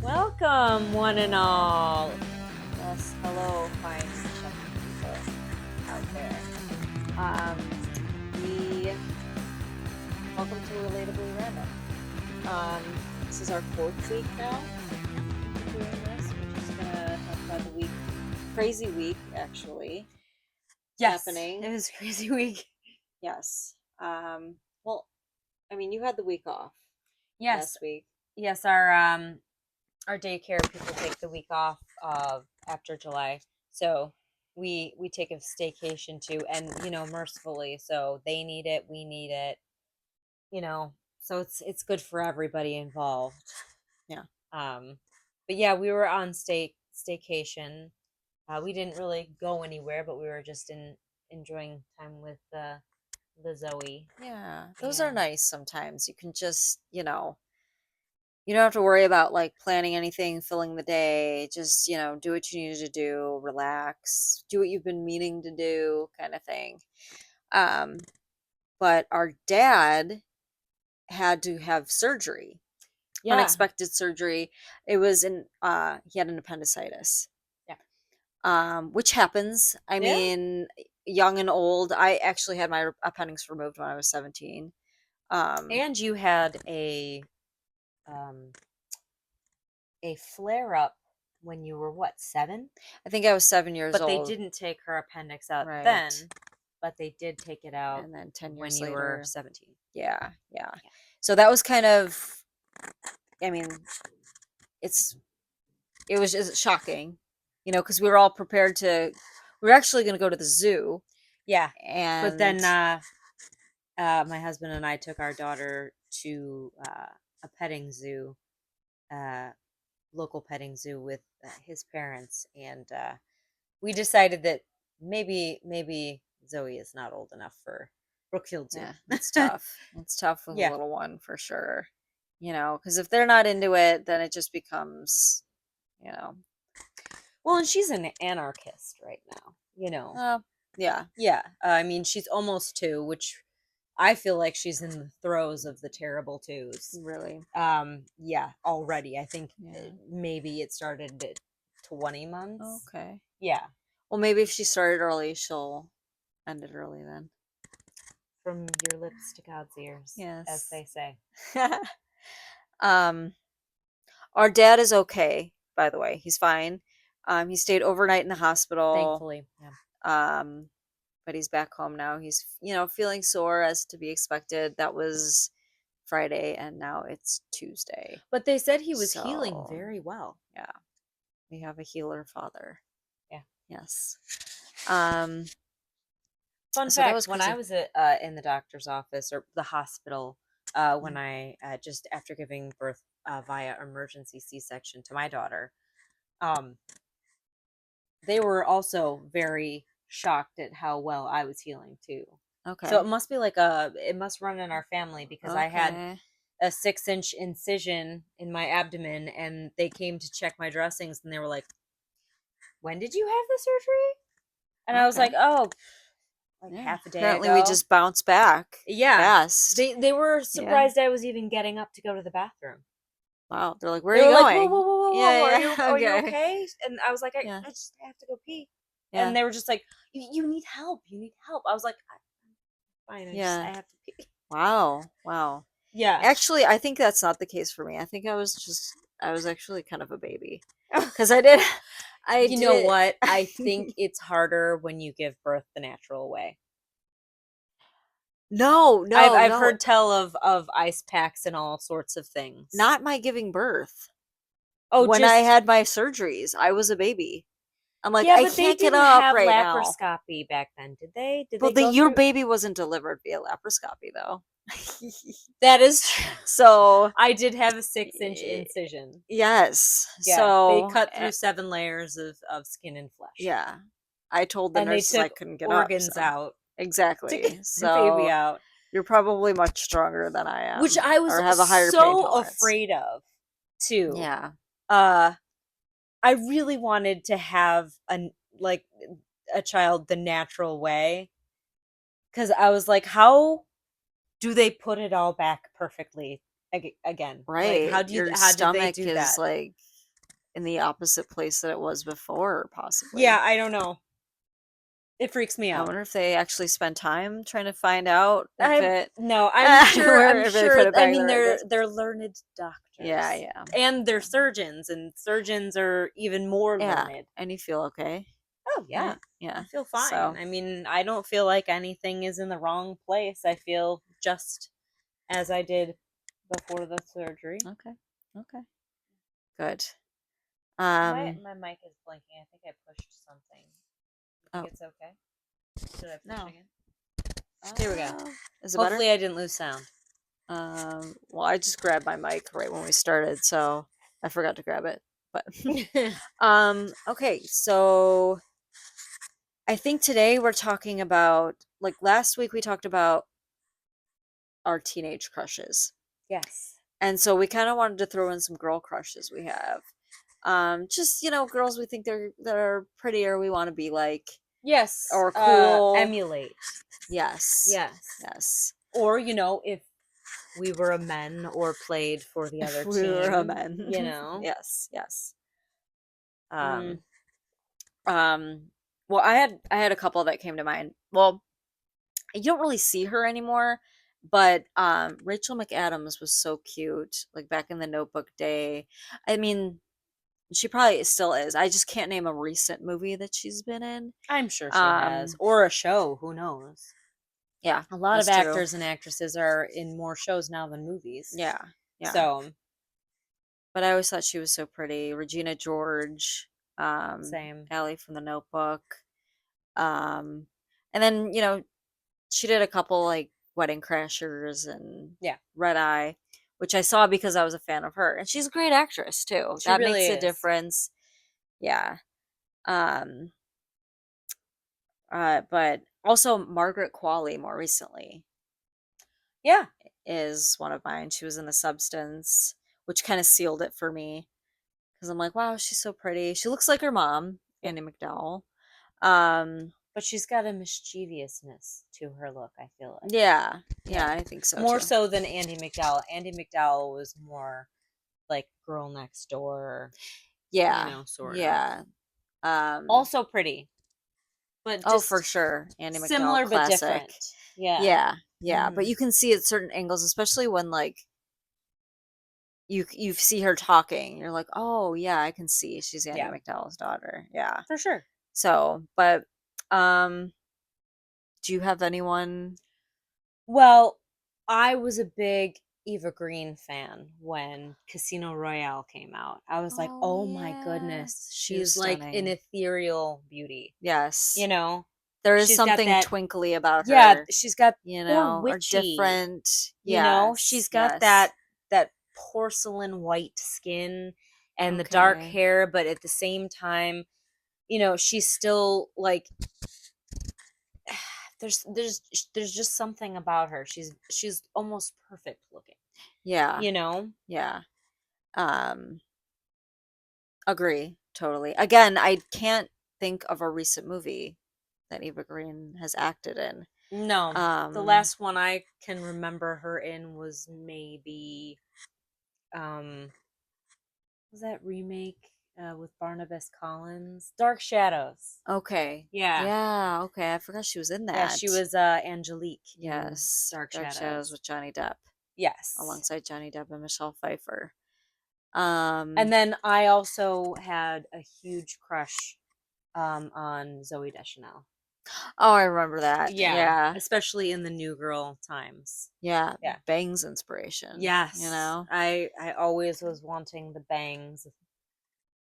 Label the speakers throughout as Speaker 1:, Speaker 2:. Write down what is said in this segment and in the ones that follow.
Speaker 1: Welcome, one and all. Yes, hello, fine people out there. We welcome to Relatably Random. This is our fourth week now doing this. We're just gonna talk about the week, crazy week actually.
Speaker 2: Yes,
Speaker 1: happening.
Speaker 2: it was a crazy week.
Speaker 1: Yes. Well, I mean, you had the week off
Speaker 2: Yes,
Speaker 1: last week.
Speaker 2: yes. Our daycare people take the week off after July, so we take a staycation too, and mercifully, so they need it, we need it, so it's good for everybody involved.
Speaker 1: Yeah.
Speaker 2: But yeah, we were on staycation. We didn't really go anywhere, but we were just enjoying time with the Zoe.
Speaker 1: Yeah, those are
Speaker 2: And
Speaker 1: nice sometimes. You can just, you don't have to worry about like planning anything, filling the day. Just, do what you need to do, relax, do what you've been meaning to do, kind of thing. Um, but our dad had to have surgery,
Speaker 2: yeah,
Speaker 1: unexpected surgery. It was he had an appendicitis.
Speaker 2: yeah,
Speaker 1: Which happens. I
Speaker 2: yeah.
Speaker 1: mean, young and old. I actually had my appendix removed when I was 17.
Speaker 2: And you had um a flare up when you were what, 7?
Speaker 1: I think I was 7 years
Speaker 2: But they
Speaker 1: old.
Speaker 2: didn't take her appendix out then,
Speaker 1: Right.
Speaker 2: but they did take it out
Speaker 1: And then 10
Speaker 2: when
Speaker 1: years
Speaker 2: you were
Speaker 1: later.
Speaker 2: 17.
Speaker 1: Yeah, yeah.
Speaker 2: Yeah.
Speaker 1: So that was kind of, I mean, it's it was just shocking, because we were all prepared to. We were actually going to go to the zoo,
Speaker 2: Yeah. But
Speaker 1: and
Speaker 2: then my husband and I took our daughter to a petting zoo, uh, local petting zoo with his parents, and we decided that maybe Zoe is not old enough for Brookfield Zoo.
Speaker 1: yeah, it's tough. It's tough with a
Speaker 2: Yeah.
Speaker 1: little one for sure. Because if they're not into it, then it just becomes, you know,
Speaker 2: Well, and she's an anarchist right now, you know.
Speaker 1: yeah,
Speaker 2: Yeah, I mean, she's almost 2, which I feel like she's in the throes of the terrible twos.
Speaker 1: really,
Speaker 2: Yeah, already. I think
Speaker 1: yeah.
Speaker 2: maybe it started at 20 months.
Speaker 1: Okay.
Speaker 2: Yeah,
Speaker 1: Well, maybe if she started early, she'll end it early then.
Speaker 2: from your lips to God's ears, as
Speaker 1: Yes.
Speaker 2: they say.
Speaker 1: um, our dad is okay, by the way. He's fine. He stayed overnight in the hospital.
Speaker 2: Thankfully, yeah.
Speaker 1: Um, but he's back home now. He's, feeling sore as to be expected. That was Friday, and now it's Tuesday.
Speaker 2: But they said he was healing
Speaker 1: So,
Speaker 2: very well.
Speaker 1: yeah, we have a healer father.
Speaker 2: Yeah.
Speaker 1: Yes. Um,
Speaker 2: Fun
Speaker 1: so that
Speaker 2: fact:
Speaker 1: was
Speaker 2: when I
Speaker 1: crazy.
Speaker 2: was in the doctor's office or the hospital, when I just after giving birth via emergency C-section to my daughter, um, they were also very shocked at how well I was healing too.
Speaker 1: Okay.
Speaker 2: So it must be it must run in our family because I had
Speaker 1: Okay.
Speaker 2: a 6-inch incision in my abdomen, and they came to check my dressings, and they were like, "When did you have the surgery?" And I was
Speaker 1: Okay.
Speaker 2: like, "Oh, like
Speaker 1: Yeah.
Speaker 2: half a day
Speaker 1: Apparently, we
Speaker 2: ago."
Speaker 1: just bounced back
Speaker 2: Yeah,
Speaker 1: fast.
Speaker 2: they were
Speaker 1: Yeah.
Speaker 2: surprised I was even getting up to go to the bathroom.
Speaker 1: Wow. They're like, where are
Speaker 2: They
Speaker 1: you
Speaker 2: were like, "Whoa,
Speaker 1: going?
Speaker 2: whoa, whoa, whoa, whoa!
Speaker 1: Yeah. Yeah.
Speaker 2: Are you
Speaker 1: Okay.
Speaker 2: okay?" And I was like,
Speaker 1: Yeah.
Speaker 2: I just have to go pee." And
Speaker 1: Yeah.
Speaker 2: they were just like, you need help. You need help." I was like, "I'm fine. I
Speaker 1: Yeah.
Speaker 2: have to pee."
Speaker 1: Wow. Wow.
Speaker 2: Yeah.
Speaker 1: Actually, I think that's not the case for me. I think I was actually kind of a baby. Because I
Speaker 2: You know
Speaker 1: did.
Speaker 2: what? I think it's harder when you give birth the natural way.
Speaker 1: No, no,
Speaker 2: I've
Speaker 1: no.
Speaker 2: heard tell of ice packs and all sorts of things.
Speaker 1: Not my giving birth.
Speaker 2: Oh,
Speaker 1: When I
Speaker 2: just
Speaker 1: had my surgeries, I was a baby. I'm like,
Speaker 2: yeah,
Speaker 1: I
Speaker 2: but they
Speaker 1: can't get
Speaker 2: didn't
Speaker 1: up
Speaker 2: have
Speaker 1: right now.
Speaker 2: laparoscopy back then, did they? Did
Speaker 1: Well,
Speaker 2: they go
Speaker 1: your
Speaker 2: through?
Speaker 1: baby wasn't delivered via laparoscopy, though.
Speaker 2: That is true.
Speaker 1: So,
Speaker 2: I did have a 6-inch incision.
Speaker 1: yes.
Speaker 2: Yeah, they
Speaker 1: So,
Speaker 2: cut through 7 layers of skin and flesh,
Speaker 1: yeah. I told the
Speaker 2: and they
Speaker 1: nurses I
Speaker 2: took
Speaker 1: couldn't get up.
Speaker 2: organs
Speaker 1: So,
Speaker 2: out to get
Speaker 1: exactly.
Speaker 2: the baby
Speaker 1: So,
Speaker 2: out,
Speaker 1: you're probably much stronger than I
Speaker 2: which
Speaker 1: am,
Speaker 2: I was
Speaker 1: or have a higher pain
Speaker 2: so
Speaker 1: tolerance.
Speaker 2: afraid of, too.
Speaker 1: Yeah.
Speaker 2: Uh, I really wanted to have like a child the natural way, because I was like, how do they put it all back perfectly again? Like,
Speaker 1: Right. Your
Speaker 2: how did they
Speaker 1: stomach
Speaker 2: do
Speaker 1: is
Speaker 2: that?
Speaker 1: like, in the opposite place that it was before,
Speaker 2: Yeah,
Speaker 1: possibly.
Speaker 2: I don't know. It freaks me
Speaker 1: I
Speaker 2: out.
Speaker 1: wonder if they actually spend time trying to find out if
Speaker 2: I
Speaker 1: it
Speaker 2: no, I'm sure.
Speaker 1: where
Speaker 2: I'm
Speaker 1: if they
Speaker 2: sure.
Speaker 1: put it
Speaker 2: I
Speaker 1: back in the
Speaker 2: mean,
Speaker 1: right place.
Speaker 2: they're learned
Speaker 1: Yeah,
Speaker 2: doctors,
Speaker 1: yeah,
Speaker 2: and they're
Speaker 1: yeah,
Speaker 2: surgeons, and surgeons are even more
Speaker 1: yeah.
Speaker 2: learned.
Speaker 1: And you feel okay,
Speaker 2: Oh yeah,
Speaker 1: right? Yeah.
Speaker 2: I feel fine.
Speaker 1: So
Speaker 2: I mean, I don't feel like anything is in the wrong place. I feel just as I did before the surgery.
Speaker 1: okay, okay, good.
Speaker 2: My
Speaker 1: Um.
Speaker 2: my mic is blinking. I think I pushed something. You think
Speaker 1: Oh
Speaker 2: it's okay? Should I push
Speaker 1: no.
Speaker 2: again? Here we go.
Speaker 1: Uh, is it better?
Speaker 2: Hopefully, I didn't lose sound.
Speaker 1: Well, I just grabbed my mic right when we started, so I forgot to grab it. But okay, so I think today we're talking about, like, last week we talked about our teenage crushes.
Speaker 2: Yes.
Speaker 1: And so we kind of wanted to throw in some girl crushes we have. Just, girls we think that are pretty or we want to be like
Speaker 2: Yes.
Speaker 1: or cool.
Speaker 2: Emulate.
Speaker 1: Yes.
Speaker 2: Yes.
Speaker 1: Yes.
Speaker 2: Or if we were a men or played for the
Speaker 1: If
Speaker 2: other
Speaker 1: we were a
Speaker 2: team,
Speaker 1: man. Yes, yes.
Speaker 2: Mm,
Speaker 1: Um well, I had a couple that came to mind. Well, you don't really see her anymore, but Rachel McAdams was so cute, like back in the Notebook day. I mean, she probably still is. I just can't name a recent movie that she's been in.
Speaker 2: I'm sure she has.
Speaker 1: Um,
Speaker 2: Or a show, who knows?
Speaker 1: yeah,
Speaker 2: A lot of
Speaker 1: that's true.
Speaker 2: actors and actresses are in more shows now than movies.
Speaker 1: Yeah, yeah.
Speaker 2: So,
Speaker 1: But I always thought she was so pretty. Regina George,
Speaker 2: same.
Speaker 1: Allie from the Notebook. Um, and then, she did a couple like Wedding Crashers and
Speaker 2: Yeah,
Speaker 1: Red Eye, which I saw because I was a fan of her. And she's a great actress too.
Speaker 2: she
Speaker 1: That
Speaker 2: really
Speaker 1: makes a
Speaker 2: is.
Speaker 1: difference. Yeah. Um, but also Margaret Qualley more recently
Speaker 2: Yeah,
Speaker 1: is one of mine. She was in The Substance, which kind of sealed it for me because I'm like, wow, she's so pretty. She looks like her mom,
Speaker 2: yeah.
Speaker 1: Annie McDowell. Um,
Speaker 2: But she's got a mischievousness to her look, I feel like.
Speaker 1: yeah, yeah,
Speaker 2: Yeah.
Speaker 1: I think so
Speaker 2: More
Speaker 1: too.
Speaker 2: so than Andy McDowell. Andy McDowell was more like girl next door,
Speaker 1: Yeah,
Speaker 2: sort of.
Speaker 1: yeah. Um,
Speaker 2: Also pretty, but
Speaker 1: oh, for
Speaker 2: just
Speaker 1: sure, Annie McDowell
Speaker 2: similar but
Speaker 1: classic.
Speaker 2: different. Yeah.
Speaker 1: Yeah, yeah, but
Speaker 2: Hmm.
Speaker 1: you can see at certain angles, especially when like you see her talking, you're like, oh yeah, I can see she's Annie
Speaker 2: Yeah,
Speaker 1: McDowell's daughter. Yeah.
Speaker 2: for sure.
Speaker 1: So, but um, do you have anyone?
Speaker 2: Well, I was a big Eva Green fan when Casino Royale came out. I was like,
Speaker 1: Oh
Speaker 2: oh my
Speaker 1: yeah,
Speaker 2: goodness,
Speaker 1: she was
Speaker 2: she's like an
Speaker 1: stunning.
Speaker 2: ethereal beauty. You
Speaker 1: Yes,
Speaker 2: know,
Speaker 1: there is
Speaker 2: she's got
Speaker 1: something
Speaker 2: that,
Speaker 1: twinkly about
Speaker 2: yeah,
Speaker 1: her,
Speaker 2: she's got, or
Speaker 1: or
Speaker 2: witchy,
Speaker 1: different. Yes,
Speaker 2: she's got
Speaker 1: yes.
Speaker 2: that porcelain white skin and the dark
Speaker 1: Okay.
Speaker 2: hair, but at the same time, she's still like there's just something about her. She's almost perfect looking.
Speaker 1: Yeah,
Speaker 2: You know?
Speaker 1: yeah. Um, agree totally. Again, I can't think of a recent movie that Eva Green has acted in.
Speaker 2: No. The
Speaker 1: Um,
Speaker 2: last one I can remember her in was maybe um was that remake with Barnabas Collins? Dark Shadows.
Speaker 1: okay.
Speaker 2: Yeah.
Speaker 1: Yeah, okay. I forgot she was in
Speaker 2: Yeah,
Speaker 1: that.
Speaker 2: she was Angelique in
Speaker 1: Yes,
Speaker 2: Dark
Speaker 1: Dark Shadows
Speaker 2: Shadows.
Speaker 1: with Johnny Depp,
Speaker 2: Yes.
Speaker 1: alongside Johnny Depp and Michelle Pfeiffer.
Speaker 2: And
Speaker 1: Um,
Speaker 2: then I also had a huge crush on Zoe Deschanel.
Speaker 1: oh, I remember that.
Speaker 2: Yeah,
Speaker 1: Yeah,
Speaker 2: especially in the New Girl times.
Speaker 1: yeah.
Speaker 2: Yeah.
Speaker 1: Bangs inspiration,
Speaker 2: Yes. I always was wanting the bangs.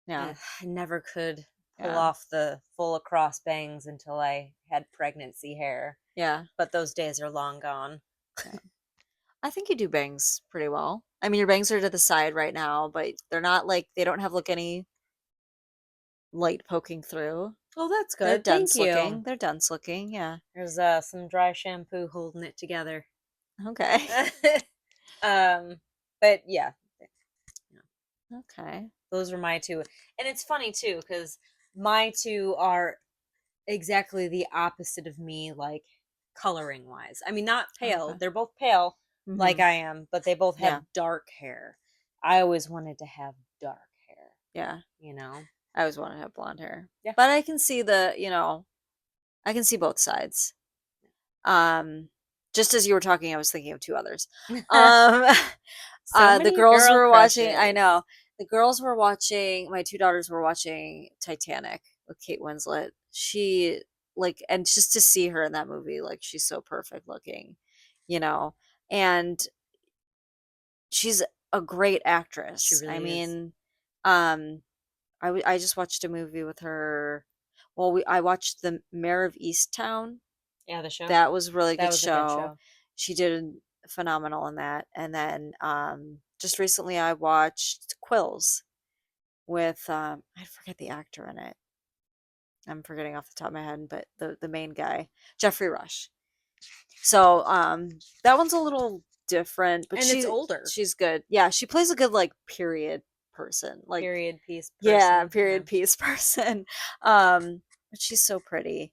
Speaker 1: Yeah,
Speaker 2: I never could pull
Speaker 1: yeah,
Speaker 2: off the full across bangs until I had pregnancy hair,
Speaker 1: yeah,
Speaker 2: but those days are long gone.
Speaker 1: yeah. I think you do bangs pretty well. I mean, your bangs are to the side right now, but they're not like they don't have like any light poking through.
Speaker 2: Well, that's
Speaker 1: They're
Speaker 2: good. Thank
Speaker 1: dense
Speaker 2: you.
Speaker 1: looking. They're dense looking. Yeah.
Speaker 2: There's some dry shampoo holding it together.
Speaker 1: Okay.
Speaker 2: um, but yeah,
Speaker 1: Okay.
Speaker 2: those are my two. And it's funny too, because my two are exactly the opposite of me, like coloring wise. I mean, not pale.
Speaker 1: Okay.
Speaker 2: They're both pale, like
Speaker 1: Mhm.
Speaker 2: I am, but they both
Speaker 1: Yeah.
Speaker 2: have dark hair. I always wanted to have dark hair.
Speaker 1: Yeah.
Speaker 2: you know?
Speaker 1: I always wanted to have blonde hair.
Speaker 2: Yeah.
Speaker 1: But I can see I can see both sides. Um, just as you were talking, I was thinking of two others. Um,
Speaker 2: So
Speaker 1: the
Speaker 2: many
Speaker 1: girls
Speaker 2: girl
Speaker 1: were watching, I
Speaker 2: crushes.
Speaker 1: know, the girls were watching, my two daughters were watching Titanic with Kate Winslet. She, like, and just to see her in that movie, like, she's so perfect looking, you know, and she's a great
Speaker 2: She
Speaker 1: actress. I
Speaker 2: really is.
Speaker 1: mean, um, I just watched a movie with her. Well, I watched the Mayor of Easttown.
Speaker 2: Yeah, the show.
Speaker 1: That was a really
Speaker 2: That
Speaker 1: good
Speaker 2: was a good
Speaker 1: show.
Speaker 2: show.
Speaker 1: She did phenomenal in that. And then just recently I watched Quills with I forget the actor in it. I'm forgetting off the top of my head, but the main guy, Jeffrey Rush. So that one's a little different, but
Speaker 2: And it's older.
Speaker 1: she's good. Yeah, she plays a good like period person. Like
Speaker 2: Period piece
Speaker 1: yeah,
Speaker 2: person. Yeah.
Speaker 1: period piece person. But she's so pretty.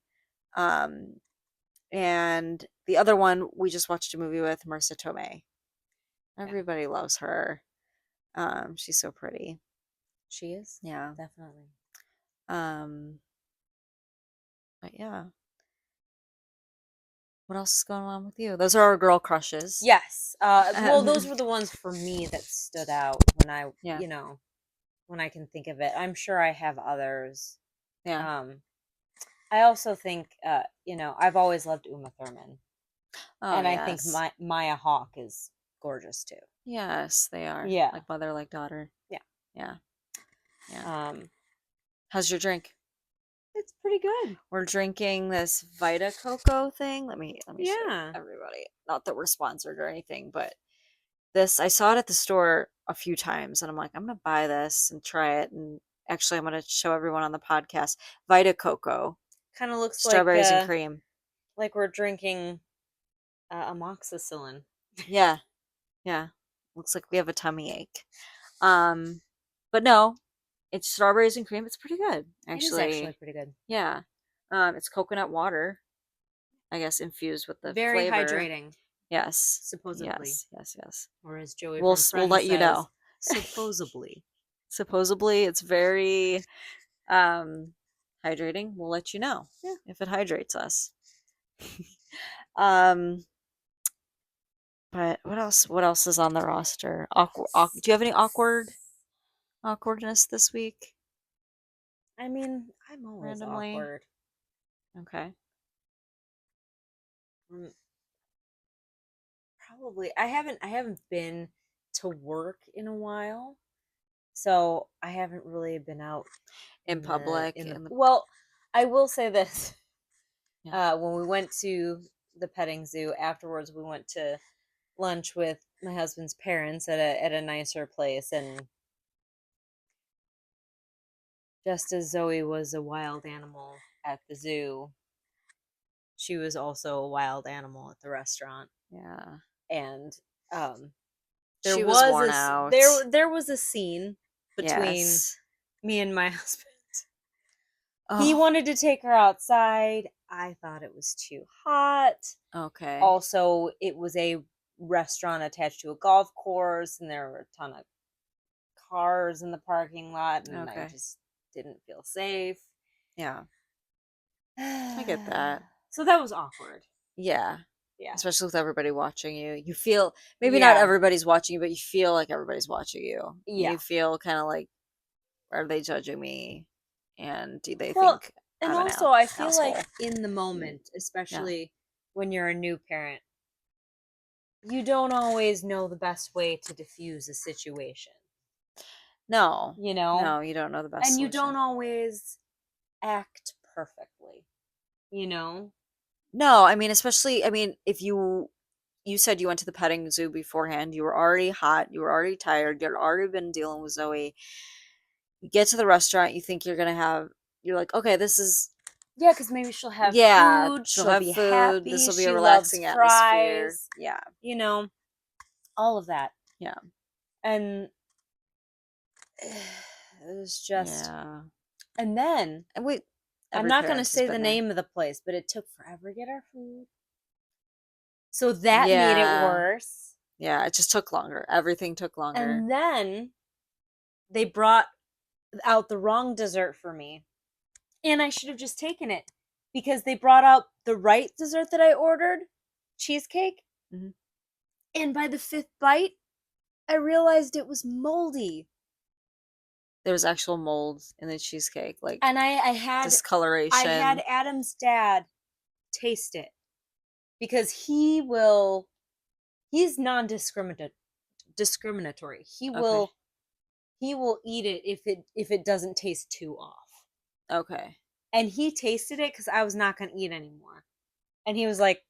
Speaker 1: Um and the other one we just watched a movie with Marissa Tomei.
Speaker 2: Yeah.
Speaker 1: Everybody loves her. She's so pretty.
Speaker 2: She is.
Speaker 1: Yeah.
Speaker 2: Definitely.
Speaker 1: Um, but yeah. What else is going on with you? Those are our girl crushes.
Speaker 2: Yes. Well, those
Speaker 1: Um,
Speaker 2: were the ones for me that stood out when
Speaker 1: yeah.
Speaker 2: when I can think of it. I'm sure I have others.
Speaker 1: Yeah.
Speaker 2: Um, I also think, I've always loved Uma Thurman,
Speaker 1: Oh
Speaker 2: and I think
Speaker 1: yes.
Speaker 2: Maya Hawke is gorgeous too.
Speaker 1: Yes, they are.
Speaker 2: Yeah.
Speaker 1: Like mother, like daughter.
Speaker 2: Yeah.
Speaker 1: Yeah. Yeah.
Speaker 2: Um,
Speaker 1: How's your drink?
Speaker 2: it's pretty good.
Speaker 1: We're drinking this Vita Coco thing. Let me show
Speaker 2: Yeah.
Speaker 1: everybody. Not that we're sponsored or anything, but this I saw it at the store a few times and I'm like, I'm gonna buy this and try it. And actually I'm gonna show everyone on the podcast. Vita Coco,
Speaker 2: Kind of looks
Speaker 1: strawberries and cream.
Speaker 2: like we're drinking amoxicillin.
Speaker 1: Yeah, yeah. Looks like we have a tummy ache. Um, but no, it's strawberries and cream. It's pretty good,
Speaker 2: It is actually
Speaker 1: actually.
Speaker 2: pretty good.
Speaker 1: Yeah. It's coconut water, I guess, infused with the
Speaker 2: Very
Speaker 1: flavor.
Speaker 2: hydrating,
Speaker 1: Yes.
Speaker 2: supposedly.
Speaker 1: Yes. Yes. Yes.
Speaker 2: Or as Joey
Speaker 1: We'll
Speaker 2: from
Speaker 1: we'll
Speaker 2: Friends
Speaker 1: let you
Speaker 2: says,
Speaker 1: know.
Speaker 2: supposedly.
Speaker 1: Supposedly, it's very um hydrating. We'll let you know
Speaker 2: Yeah.
Speaker 1: if it hydrates us. um, but what else is on the roster? Do you have any awkwardness this week
Speaker 2: I mean, I'm always
Speaker 1: randomly?
Speaker 2: awkward.
Speaker 1: Okay.
Speaker 2: Um, Probably I haven't been to work in a while. So I haven't really been out
Speaker 1: In public
Speaker 2: in the
Speaker 1: in the
Speaker 2: well, I will say this.
Speaker 1: yeah.
Speaker 2: When we went to the petting zoo afterwards, we went to lunch with my husband's parents at a nicer place, and just as Zoe was a wild animal at the zoo, she was also a wild animal at the restaurant.
Speaker 1: Yeah.
Speaker 2: And um there
Speaker 1: She was
Speaker 2: was
Speaker 1: worn
Speaker 2: a
Speaker 1: out.
Speaker 2: there was a scene between
Speaker 1: Yes.
Speaker 2: me and my husband. He
Speaker 1: Oh,
Speaker 2: wanted to take her outside. I thought it was too hot.
Speaker 1: okay.
Speaker 2: Also, it was a restaurant attached to a golf course, and there were a ton of cars in the parking lot, and I
Speaker 1: Okay.
Speaker 2: just didn't feel safe.
Speaker 1: Yeah. I get that.
Speaker 2: So that was awkward.
Speaker 1: Yeah.
Speaker 2: Yeah.
Speaker 1: Especially with everybody watching you. You feel maybe not
Speaker 2: Yeah.
Speaker 1: everybody's watching you, but you feel like everybody's watching you.
Speaker 2: Yeah.
Speaker 1: You feel kind of like, are they judging me? And do they
Speaker 2: Well,
Speaker 1: think
Speaker 2: and
Speaker 1: I'm an
Speaker 2: also I feel
Speaker 1: asshole?
Speaker 2: like in the moment,
Speaker 1: Yeah.
Speaker 2: especially when you're a new parent, you don't always know the best way to diffuse a situation,
Speaker 1: No.
Speaker 2: you know?
Speaker 1: No, you don't know the best
Speaker 2: And you don't
Speaker 1: solution.
Speaker 2: always act perfectly, you know?
Speaker 1: No, I mean, especially, I mean, if you said you went to the petting zoo beforehand, you were already hot, you were already tired, you'd already been dealing with Zoe. You get to the restaurant, you think you're like, okay, this is,
Speaker 2: Yeah, because maybe she'll have
Speaker 1: yeah,
Speaker 2: food,
Speaker 1: she'll
Speaker 2: she'll
Speaker 1: have
Speaker 2: be
Speaker 1: food, this
Speaker 2: happy,
Speaker 1: will be a
Speaker 2: she loves
Speaker 1: relaxing atmosphere.
Speaker 2: fries,
Speaker 1: Yeah,
Speaker 2: you know, all of that.
Speaker 1: yeah,
Speaker 2: And it was just,
Speaker 1: yeah.
Speaker 2: and then
Speaker 1: And
Speaker 2: I'm
Speaker 1: every
Speaker 2: not going to
Speaker 1: parent has
Speaker 2: say the
Speaker 1: been there.
Speaker 2: name of the place, but it took forever to get our food. So that made it
Speaker 1: Yeah,
Speaker 2: worse.
Speaker 1: yeah, it just took longer. Everything took longer.
Speaker 2: And then they brought out the wrong dessert for me. And I should have just taken it because they brought out the right dessert that I ordered, cheesecake.
Speaker 1: Mhm.
Speaker 2: And by the fifth bite, I realized it was moldy.
Speaker 1: There was actual mold in the cheesecake, like
Speaker 2: And I had
Speaker 1: discoloration.
Speaker 2: Adam's dad taste it because he's discriminatory.
Speaker 1: Okay.
Speaker 2: He will eat it if it doesn't taste too off.
Speaker 1: Okay.
Speaker 2: And he tasted it because I was not going to eat anymore. And he was like,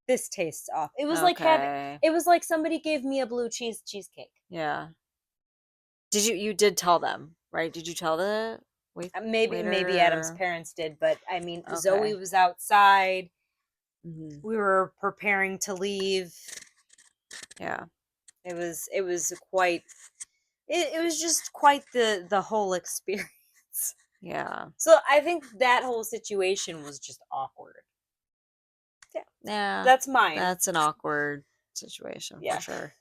Speaker 2: "This tastes off."
Speaker 1: Okay.
Speaker 2: It was like somebody gave me a blue cheesecake.
Speaker 1: Yeah. You did tell them, right? Did you tell the
Speaker 2: Maybe Adam's
Speaker 1: waiter?
Speaker 2: parents did, but I mean, Zoe
Speaker 1: Okay.
Speaker 2: was outside.
Speaker 1: Hmm.
Speaker 2: We were preparing to leave.
Speaker 1: Yeah.
Speaker 2: It was quite it was just quite the whole experience.
Speaker 1: Yeah.
Speaker 2: So I think that whole situation was just awkward. Yeah,
Speaker 1: Yeah.
Speaker 2: that's mine.
Speaker 1: That's an awkward situation for
Speaker 2: Yeah,
Speaker 1: sure.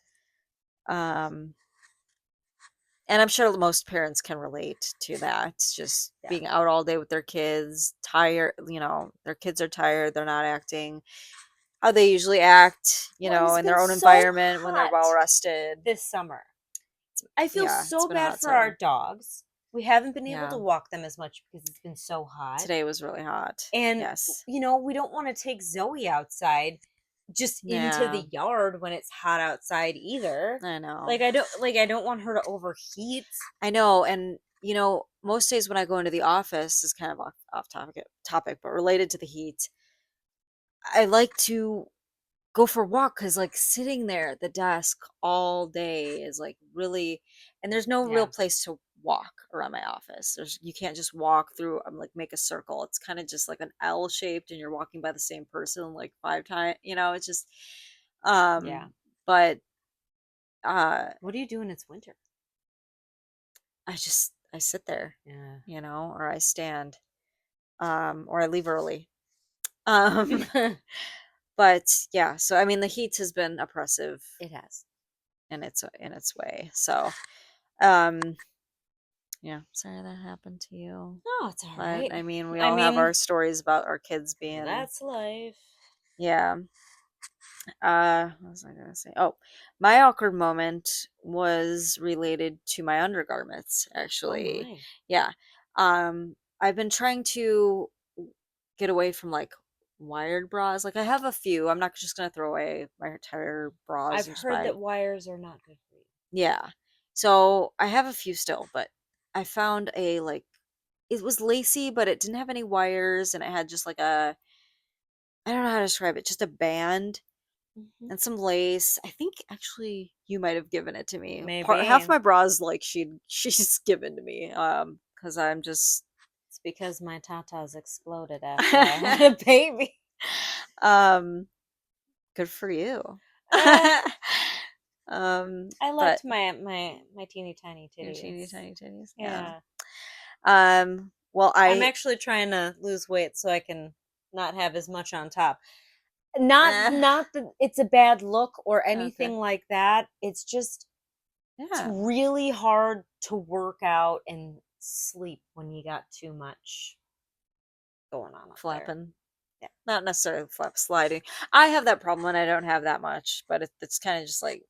Speaker 1: Um, and I'm sure most parents can relate to that. It's just
Speaker 2: yeah.
Speaker 1: being out all day with their kids, tired, their kids are tired, they're not acting how they usually act,
Speaker 2: Well, and it's
Speaker 1: in
Speaker 2: been
Speaker 1: their own
Speaker 2: so
Speaker 1: environment when they're
Speaker 2: hot
Speaker 1: well rested.
Speaker 2: this summer. I feel
Speaker 1: Yeah, it's
Speaker 2: so
Speaker 1: been a
Speaker 2: bad
Speaker 1: hot
Speaker 2: for our
Speaker 1: summer.
Speaker 2: dogs. We haven't been able to
Speaker 1: Yeah.
Speaker 2: walk them as much because it's been so hot.
Speaker 1: Today was really hot.
Speaker 2: And,
Speaker 1: Yes.
Speaker 2: we don't want to take Zoe outside just into
Speaker 1: Yeah,
Speaker 2: the yard when it's hot outside either.
Speaker 1: I know.
Speaker 2: I don't want her to overheat.
Speaker 1: I know, and most days when I go into the office is kind of off topic, but related to the heat. I like to go for a walk because like sitting there at the desk all day is like really, and there's no real
Speaker 2: Yeah.
Speaker 1: place to walk around my office. You can't just walk through, like make a circle. It's kind of just like an L shaped and you're walking by the same person like 5 times, it's just,
Speaker 2: Yeah.
Speaker 1: but, uh,
Speaker 2: What do you do when it's winter?
Speaker 1: I sit there,
Speaker 2: Yeah.
Speaker 1: or I stand, or I leave early. Um, but yeah, so I mean, the heat has been oppressive
Speaker 2: It has.
Speaker 1: in its way. So, um, yeah, sorry that happened to you.
Speaker 2: No, it's all
Speaker 1: But
Speaker 2: right.
Speaker 1: I mean, we
Speaker 2: I
Speaker 1: all have
Speaker 2: mean,
Speaker 1: our stories about our kids being,
Speaker 2: that's life.
Speaker 1: yeah. What was I gonna say? Oh, my awkward moment was related to my undergarments,
Speaker 2: Oh
Speaker 1: actually.
Speaker 2: my.
Speaker 1: Yeah. I've been trying to get away from like wired bras. Like I have a few. I'm not just gonna throw away my entire bras
Speaker 2: I've
Speaker 1: and just
Speaker 2: heard
Speaker 1: buy.
Speaker 2: that wires are not good for you.
Speaker 1: Yeah. So I have a few still, but I found it was lacy, but it didn't have any wires, and it had just like I don't know how to describe it, just a band
Speaker 2: Hmm.
Speaker 1: and some lace. I think actually you might have given it to me. Half
Speaker 2: Maybe
Speaker 1: my bras like she's given to me. Because I'm just
Speaker 2: it's because my tatas exploded after I had a baby.
Speaker 1: um good for you.
Speaker 2: Uh, I
Speaker 1: But
Speaker 2: liked my teeny tiny
Speaker 1: your teeny
Speaker 2: titties.
Speaker 1: tiny titties, yeah.
Speaker 2: Yeah.
Speaker 1: Well,
Speaker 2: I'm
Speaker 1: I
Speaker 2: actually trying to lose weight so I can not have as much on top. Not that it's a bad look or
Speaker 1: okay,
Speaker 2: anything like that. It's
Speaker 1: yeah,
Speaker 2: really hard to work out and sleep when you got too much going on up there.
Speaker 1: flapping.
Speaker 2: Yeah.
Speaker 1: Not necessarily flap sliding. I have that problem when I don't have that much, but it's kind of just like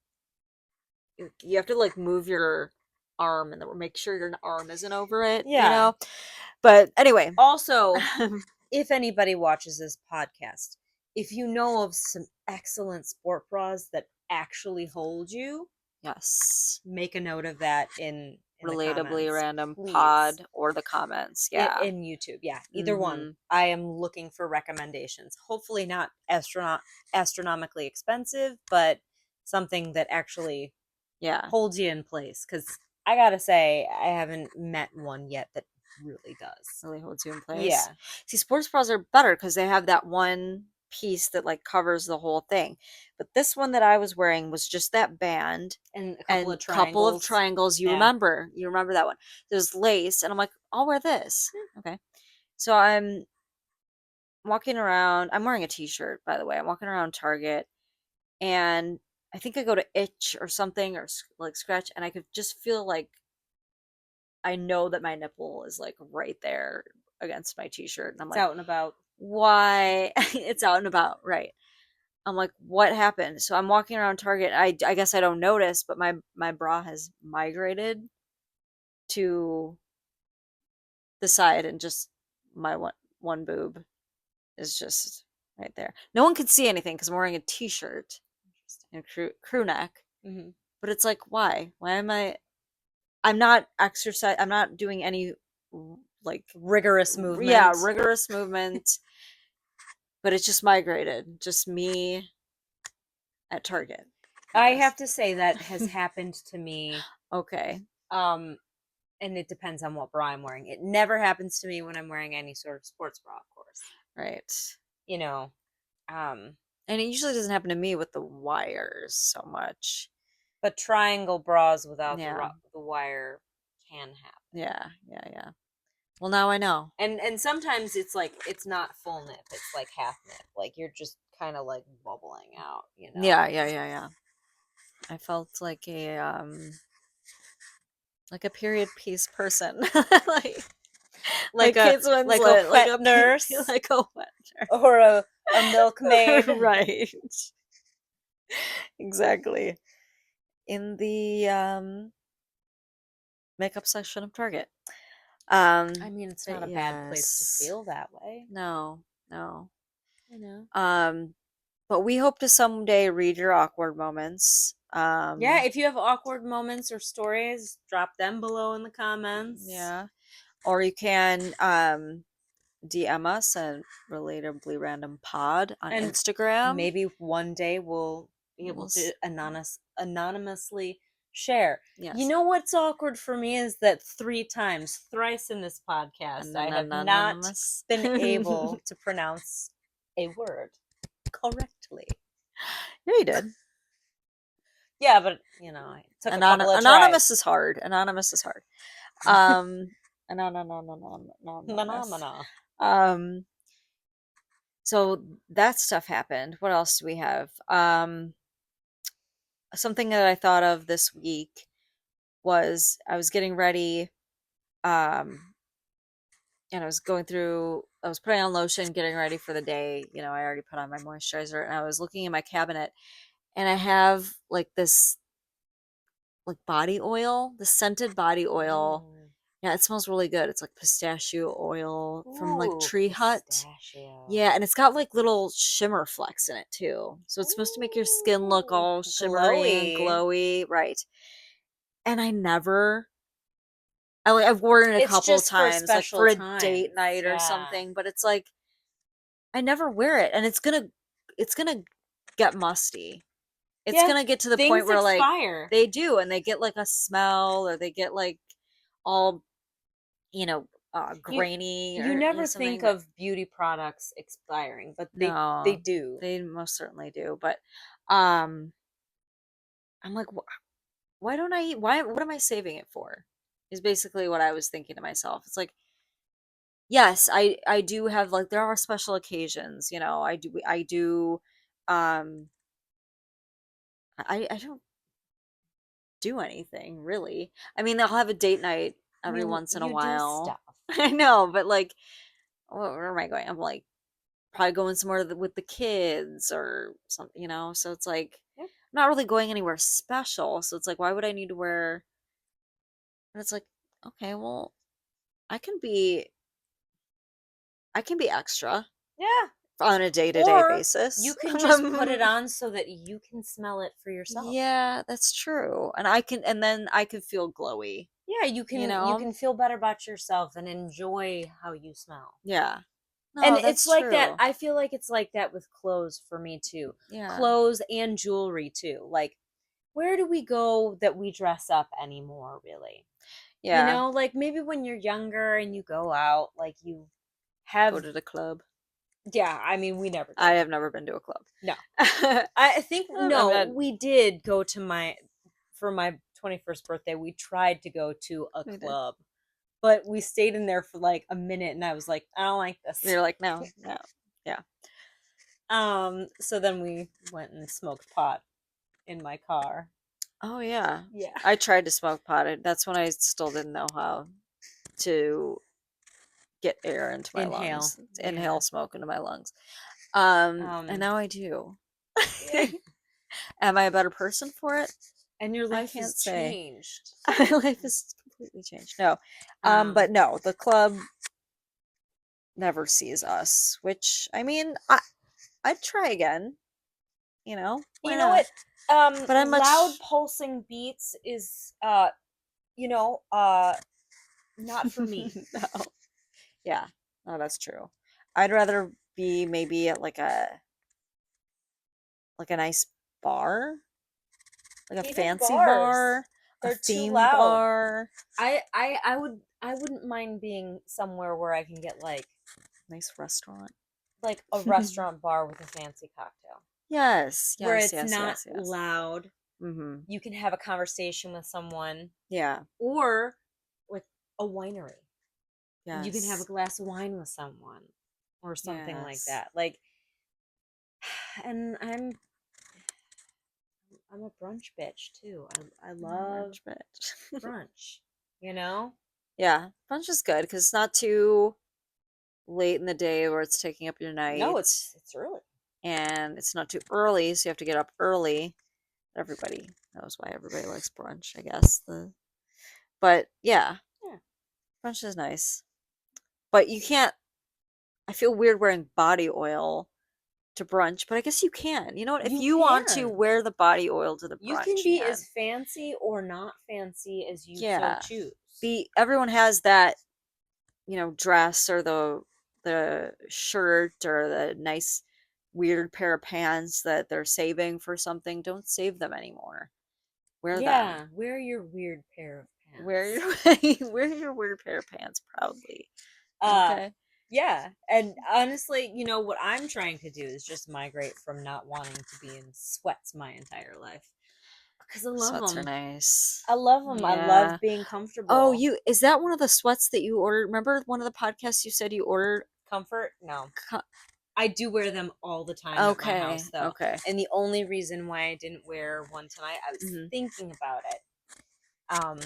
Speaker 1: you have to like move your arm and make sure your arm isn't over it,
Speaker 2: Yeah.
Speaker 1: But anyway,
Speaker 2: Also, if anybody watches this podcast, if you know of some excellent sport bras that actually hold you,
Speaker 1: yes,
Speaker 2: make a note of that in the
Speaker 1: relatably
Speaker 2: comments,
Speaker 1: random
Speaker 2: please.
Speaker 1: pod or the comments,
Speaker 2: In,
Speaker 1: yeah.
Speaker 2: in YouTube, yeah, either one.
Speaker 1: Mm-hmm.
Speaker 2: I am looking for recommendations. Hopefully, not astronomically expensive, but something that actually
Speaker 1: Yeah,
Speaker 2: holds you in place. Because I gotta say, I haven't met one yet that really does.
Speaker 1: really holds you in place.
Speaker 2: Yeah,
Speaker 1: See, sports bras are better because they have that one piece that like covers the whole thing. But this one that I was wearing was just that band
Speaker 2: and a couple
Speaker 1: and
Speaker 2: of
Speaker 1: couple of
Speaker 2: triangles.
Speaker 1: triangles. You
Speaker 2: Yeah.
Speaker 1: remember? You remember that one? There's lace, and I'm like, I'll wear this. Okay, so I'm walking around. I'm wearing a t-shirt, by the way. I'm walking around Target, and I think I go to itch or something or like scratch, and I could just feel like I know that my nipple is like right there against my t-shirt, and I'm
Speaker 2: It's
Speaker 1: like,
Speaker 2: out and about.
Speaker 1: why? It's out and about, right? I'm like, what happened? So I'm walking around Target. I guess I don't notice, but my bra has migrated to the side, and just my one boob is just right there. No one can see anything because I'm wearing a t-shirt and crew neck.
Speaker 2: Hmm.
Speaker 1: But it's like, why? Why am I? I'm not exercise. I'm not doing any like
Speaker 2: Rigorous
Speaker 1: yeah,
Speaker 2: movement.
Speaker 1: rigorous movement. But it's just migrated. Just me at Target, I
Speaker 2: I
Speaker 1: guess.
Speaker 2: have to say that has happened to me.
Speaker 1: Okay.
Speaker 2: Um, and it depends on what bra I'm wearing. It never happens to me when I'm wearing any sort of sports bra, of course.
Speaker 1: Right.
Speaker 2: You know, um,
Speaker 1: And it usually doesn't happen to me with the wires so much.
Speaker 2: but triangle bras without
Speaker 1: Yeah.
Speaker 2: the wire can happen.
Speaker 1: Yeah. Yeah. Yeah. Well, now I know.
Speaker 2: And sometimes it's like it's not full nip, it's like half nip. Like you're just kind of like bubbling out, you know.
Speaker 1: Yeah. Yeah. Yeah. Yeah. I felt like a period piece person. like
Speaker 2: Like
Speaker 1: like
Speaker 2: a
Speaker 1: Kate
Speaker 2: like a
Speaker 1: Winslet, like
Speaker 2: wet
Speaker 1: a
Speaker 2: nurse
Speaker 1: like a wet
Speaker 2: or a milkmaid.
Speaker 1: right. Exactly. In the makeup section of Target.
Speaker 2: I mean, it's not
Speaker 1: But
Speaker 2: a bad place to
Speaker 1: yes.
Speaker 2: feel that way,
Speaker 1: No, no.
Speaker 2: you know.
Speaker 1: Um, but we hope to someday read your awkward moments.
Speaker 2: Yeah, if you have awkward moments or stories, drop them below in the comments.
Speaker 1: Yeah. Or you can DM us at relatably random pod on
Speaker 2: And
Speaker 1: Instagram.
Speaker 2: maybe one day we'll be able
Speaker 1: We'll
Speaker 2: to anonymously share. You
Speaker 1: yes.
Speaker 2: know what's awkward for me is that thrice in this podcast, I have not
Speaker 1: Anonymous.
Speaker 2: been
Speaker 1: Yeah,
Speaker 2: able to pronounce a word correctly.
Speaker 1: you did.
Speaker 2: Yeah, but it took a couple of
Speaker 1: Anonymous
Speaker 2: tries.
Speaker 1: is hard. Anonymous is hard. Um, anonymous.
Speaker 2: Phenomena.
Speaker 1: Um, so that stuff happened. What else do we have? Something that I thought of this week was I was getting ready, um, and I was going through, I was putting on lotion, getting ready for the day. I already put on my moisturizer, and I was looking in my cabinet, and I have like this like body oil, the scented body oil.
Speaker 2: Mm.
Speaker 1: Yeah, it smells really good. It's like pistachio oil from like
Speaker 2: Ooh,
Speaker 1: Tree Hut.
Speaker 2: pistachio.
Speaker 1: Yeah, and it's got like little shimmer flecks in it too. So it's supposed to make your skin look
Speaker 2: Ooh,
Speaker 1: all shimmery and
Speaker 2: glowy.
Speaker 1: glowy, right? And I've worn it a
Speaker 2: It's
Speaker 1: couple of
Speaker 2: just for
Speaker 1: times, like for
Speaker 2: special
Speaker 1: a date
Speaker 2: times.
Speaker 1: night or
Speaker 2: Yeah.
Speaker 1: something, but it's like I never wear it, and it's gonna get musty. It's
Speaker 2: Yeah,
Speaker 1: gonna get to the point
Speaker 2: things
Speaker 1: where like
Speaker 2: expire.
Speaker 1: they do, and they get like a smell, or they get like all
Speaker 2: You
Speaker 1: grainy
Speaker 2: you
Speaker 1: or
Speaker 2: never
Speaker 1: something
Speaker 2: think
Speaker 1: that
Speaker 2: of beauty products expiring, but they
Speaker 1: no,
Speaker 2: do.
Speaker 1: they most certainly do. But um, I'm like, why don't I eat? Why? What am I saving it for? Is basically what I was thinking to myself. It's like, yes, I do have like there are special occasions. I do. Um, I don't do anything really. I mean, I'll have a date night
Speaker 2: I
Speaker 1: every
Speaker 2: mean,
Speaker 1: once in a
Speaker 2: you do
Speaker 1: while.
Speaker 2: stuff.
Speaker 1: I know, but like, where am I going? I'm like probably going somewhere with the kids or something. So it's like
Speaker 2: Yep.
Speaker 1: I'm not really going anywhere special. So it's like, why would I need to wear? And it's like, okay, well, I can be, I can be extra
Speaker 2: Yeah.
Speaker 1: on a day to day
Speaker 2: Or you
Speaker 1: basis.
Speaker 2: can just put it on so that you can smell it for yourself.
Speaker 1: Yeah, that's true. And then I could feel glowy.
Speaker 2: Yeah,
Speaker 1: You
Speaker 2: you
Speaker 1: know?
Speaker 2: can feel better about yourself and enjoy how you smell.
Speaker 1: Yeah.
Speaker 2: And
Speaker 1: No,
Speaker 2: it's
Speaker 1: that's
Speaker 2: like that.
Speaker 1: true.
Speaker 2: I feel like it's like that with clothes for me too.
Speaker 1: Yeah.
Speaker 2: Clothes and jewelry too. Like, where do we go that we dress up anymore, really?
Speaker 1: Yeah.
Speaker 2: Like maybe when you're younger and you go out, like you
Speaker 1: Go
Speaker 2: have,
Speaker 1: to the club.
Speaker 2: yeah, I mean, we never
Speaker 1: I
Speaker 2: did.
Speaker 1: have never been to a club.
Speaker 2: No. I think,
Speaker 1: I'm
Speaker 2: no,
Speaker 1: not.
Speaker 2: we did go for my 21st birthday, we tried to go to a
Speaker 1: We did.
Speaker 2: club, but we stayed in there for like a minute and I was like, I don't like this.
Speaker 1: You're like, no, no. Yeah.
Speaker 2: So then we went and smoked pot in my car.
Speaker 1: Oh yeah.
Speaker 2: Yeah.
Speaker 1: I tried to smoke pot. That's when I still didn't know how to get air into my
Speaker 2: Inhale.
Speaker 1: lungs, to
Speaker 2: Yeah.
Speaker 1: inhale smoke into my lungs. And
Speaker 2: Um,
Speaker 1: now I do.
Speaker 2: yeah.
Speaker 1: Am I a better person for it?
Speaker 2: And your
Speaker 1: I
Speaker 2: life
Speaker 1: can't
Speaker 2: has
Speaker 1: say.
Speaker 2: changed.
Speaker 1: My life has completely changed. No. But
Speaker 2: Um,
Speaker 1: no, the club never sees us, which I mean, I'd try again, why
Speaker 2: you know
Speaker 1: not?
Speaker 2: what?
Speaker 1: But I'm
Speaker 2: Loud
Speaker 1: much
Speaker 2: pulsing beats is you know, not for me.
Speaker 1: no. Yeah. No, that's true. I'd rather be maybe at like a nice bar, like a
Speaker 2: Even
Speaker 1: fancy
Speaker 2: bars,
Speaker 1: bar, a
Speaker 2: they're too
Speaker 1: themed
Speaker 2: loud.
Speaker 1: bar,
Speaker 2: I wouldn't mind being somewhere where I can get
Speaker 1: nice restaurant.
Speaker 2: like a restaurant bar with a fancy cocktail
Speaker 1: Yes,
Speaker 2: where
Speaker 1: yes,
Speaker 2: it's
Speaker 1: yes,
Speaker 2: not
Speaker 1: yes, yes.
Speaker 2: loud.
Speaker 1: Mm-hmm.
Speaker 2: You can have a conversation with someone
Speaker 1: Yeah,
Speaker 2: or with a winery. You can have a
Speaker 1: yes,
Speaker 2: glass of wine with someone or something like
Speaker 1: yes.
Speaker 2: that. And I'm a brunch bitch too. I love
Speaker 1: Orange bitch.
Speaker 2: brunch, you know?
Speaker 1: Yeah, brunch is good because it's not too late in the day where it's taking up your
Speaker 2: No,
Speaker 1: night,
Speaker 2: it's early.
Speaker 1: and it's not too early, so you have to get up early. Everybody knows why everybody likes brunch, I guess. But yeah,
Speaker 2: Yeah.
Speaker 1: brunch is nice. But you can't. I feel weird wearing body oil to brunch, but I guess you can. You know what? If
Speaker 2: You
Speaker 1: you want to
Speaker 2: can.
Speaker 1: wear the body oil to the
Speaker 2: You can
Speaker 1: brunch, you
Speaker 2: be as
Speaker 1: can.
Speaker 2: fancy or not fancy as you so
Speaker 1: Yeah.
Speaker 2: choose.
Speaker 1: Be everyone has that, dress or the shirt or the nice weird pair of pants that they're saving for something. Don't save them anymore. Wear them.
Speaker 2: Yeah, wear your weird pair of
Speaker 1: Wear
Speaker 2: pants.
Speaker 1: your wear your weird pair of pants proudly.
Speaker 2: Uh
Speaker 1: Okay.
Speaker 2: yeah, and honestly, what I'm trying to do is just migrate from not wanting to be in sweats my entire life because I love
Speaker 1: Sweats are
Speaker 2: them.
Speaker 1: nice.
Speaker 2: I love them. I love
Speaker 1: Yeah.
Speaker 2: being
Speaker 1: Oh,
Speaker 2: comfortable.
Speaker 1: you is that one of the sweats that you ordered? Remember one of the podcasts you said you ordered?
Speaker 2: Comfort? No.
Speaker 1: Co-
Speaker 2: I do wear them all the time at my
Speaker 1: Okay,
Speaker 2: house though.
Speaker 1: okay.
Speaker 2: And the only reason why I didn't wear one tonight, I was
Speaker 1: Hmm.
Speaker 2: thinking about it. Um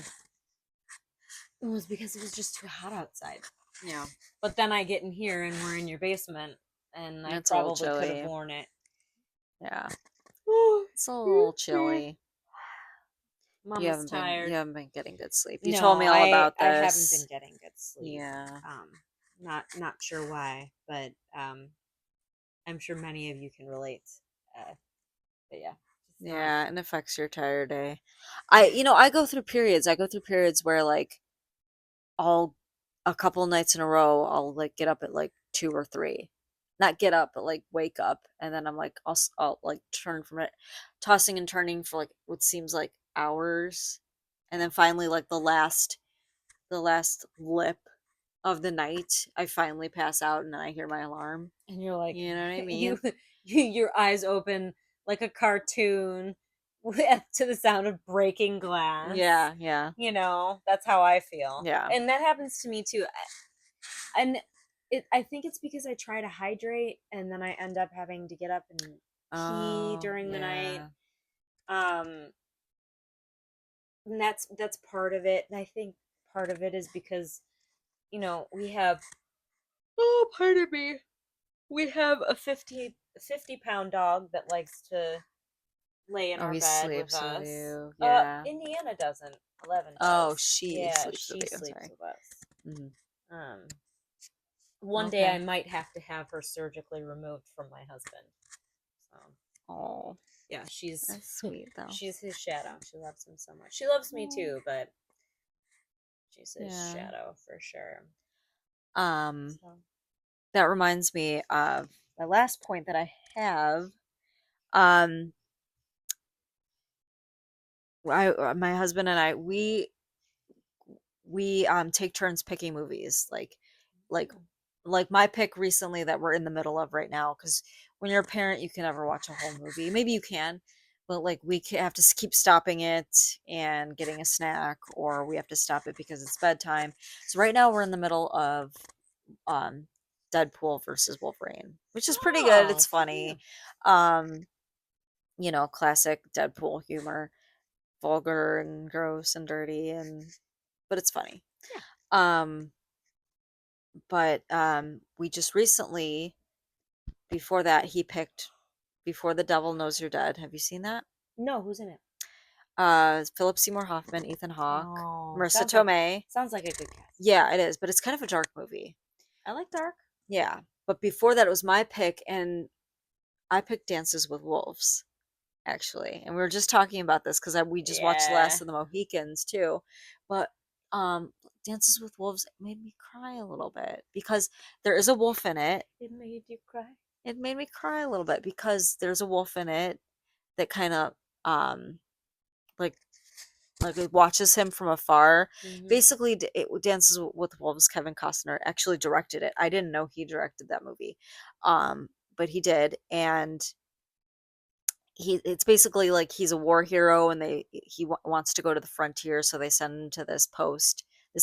Speaker 2: it was because it was just too hot outside.
Speaker 1: Yeah,
Speaker 2: But then I get in here and we're in your basement and I
Speaker 1: it's a little
Speaker 2: probably could have
Speaker 1: chilly.
Speaker 2: worn it.
Speaker 1: Yeah,
Speaker 2: Oh,
Speaker 1: it's a little
Speaker 2: excuse me.
Speaker 1: chilly. You
Speaker 2: Mama's
Speaker 1: haven't been you
Speaker 2: tired.
Speaker 1: haven't been getting good sleep. You told
Speaker 2: No,
Speaker 1: me all about
Speaker 2: I haven't been
Speaker 1: this.
Speaker 2: getting good sleep.
Speaker 1: Yeah,
Speaker 2: Um, not sure why, but I'm sure many of you can relate. Uh, but yeah, just not.
Speaker 1: yeah, and affects your entire day. I go through periods. I go through periods where like I'll a couple nights in a row I'll like get up at like 2 or 3, not get up but like wake up, and then I'm like I'll like turn from it, tossing and turning for like what seems like hours, and then finally like the last lip of the night I finally pass out and then I hear my alarm.
Speaker 2: And you're like,
Speaker 1: You know what I
Speaker 2: you,
Speaker 1: mean?
Speaker 2: your eyes open like a cartoon to the sound of breaking glass.
Speaker 1: Yeah, yeah,
Speaker 2: That's how I feel,
Speaker 1: yeah.
Speaker 2: and that happens to me too. And I think it's because I try to hydrate and then I end up having to get up and pee
Speaker 1: Oh
Speaker 2: during the night.
Speaker 1: yeah.
Speaker 2: Um, and that's part of it. And I think part of it is because we have, oh, pardon me, we have a 50 pound dog that likes to lay in
Speaker 1: Oh,
Speaker 2: our
Speaker 1: he
Speaker 2: bed with
Speaker 1: sleeps with
Speaker 2: us.
Speaker 1: you. Yeah.
Speaker 2: Indiana doesn't. 11
Speaker 1: Oh,
Speaker 2: does.
Speaker 1: she
Speaker 2: Yeah,
Speaker 1: sleeps with
Speaker 2: she
Speaker 1: you.
Speaker 2: sleeps
Speaker 1: Sorry.
Speaker 2: with us.
Speaker 1: Hmm.
Speaker 2: Um, one day I
Speaker 1: Okay.
Speaker 2: might have to have her surgically removed from my husband. So
Speaker 1: Oh,
Speaker 2: yeah, she's
Speaker 1: that's sweet though.
Speaker 2: she's his shadow. She loves him so much. She loves me
Speaker 1: Oh,
Speaker 2: too, but she's his
Speaker 1: yeah.
Speaker 2: shadow for sure.
Speaker 1: Um,
Speaker 2: So
Speaker 1: that reminds me of the last point that I have. Um, my husband and I, we take turns picking movies. Like like my pick recently that we're in the middle of right now. Because when you're a parent, you can never watch a whole movie. Maybe you can, but like have to keep stopping it and getting a snack, or we have to stop it because it's bedtime. So right now we're in the middle of um Deadpool versus Wolverine, which is pretty good.
Speaker 2: oh
Speaker 1: It's
Speaker 2: yeah.
Speaker 1: funny. Um, classic Deadpool humor. vulgar and gross and dirty, and but it's funny.
Speaker 2: Yeah.
Speaker 1: Um, but we just recently, before that, he picked Before the Devil Knows You're Dead. Have you seen that?
Speaker 2: No, who's in it?
Speaker 1: Philip Seymour Hoffman, Ethan Hawke,
Speaker 2: Oh,
Speaker 1: Marissa Tomei.
Speaker 2: sounds like a good cast.
Speaker 1: Yeah, it is, but it's kind of a dark movie.
Speaker 2: I like dark.
Speaker 1: Yeah, but before that, it was my pick, and I picked Dances with Wolves, actually. And we were just talking about this because we just watched Last
Speaker 2: Yeah.
Speaker 1: of the Mohicans too. But um, Dances with Wolves made me cry a little bit because there is a wolf in it.
Speaker 2: It made you cry.
Speaker 1: It made me cry a little bit because there's a wolf in it that kind of um like it watches him from afar.
Speaker 2: Hmm.
Speaker 1: Basically, it Dances with Wolves. Kevin Costner actually directed it. I didn't know he directed that movie, but he did, and it's basically like he's a war hero, and wants to go to the frontier, so they send him to this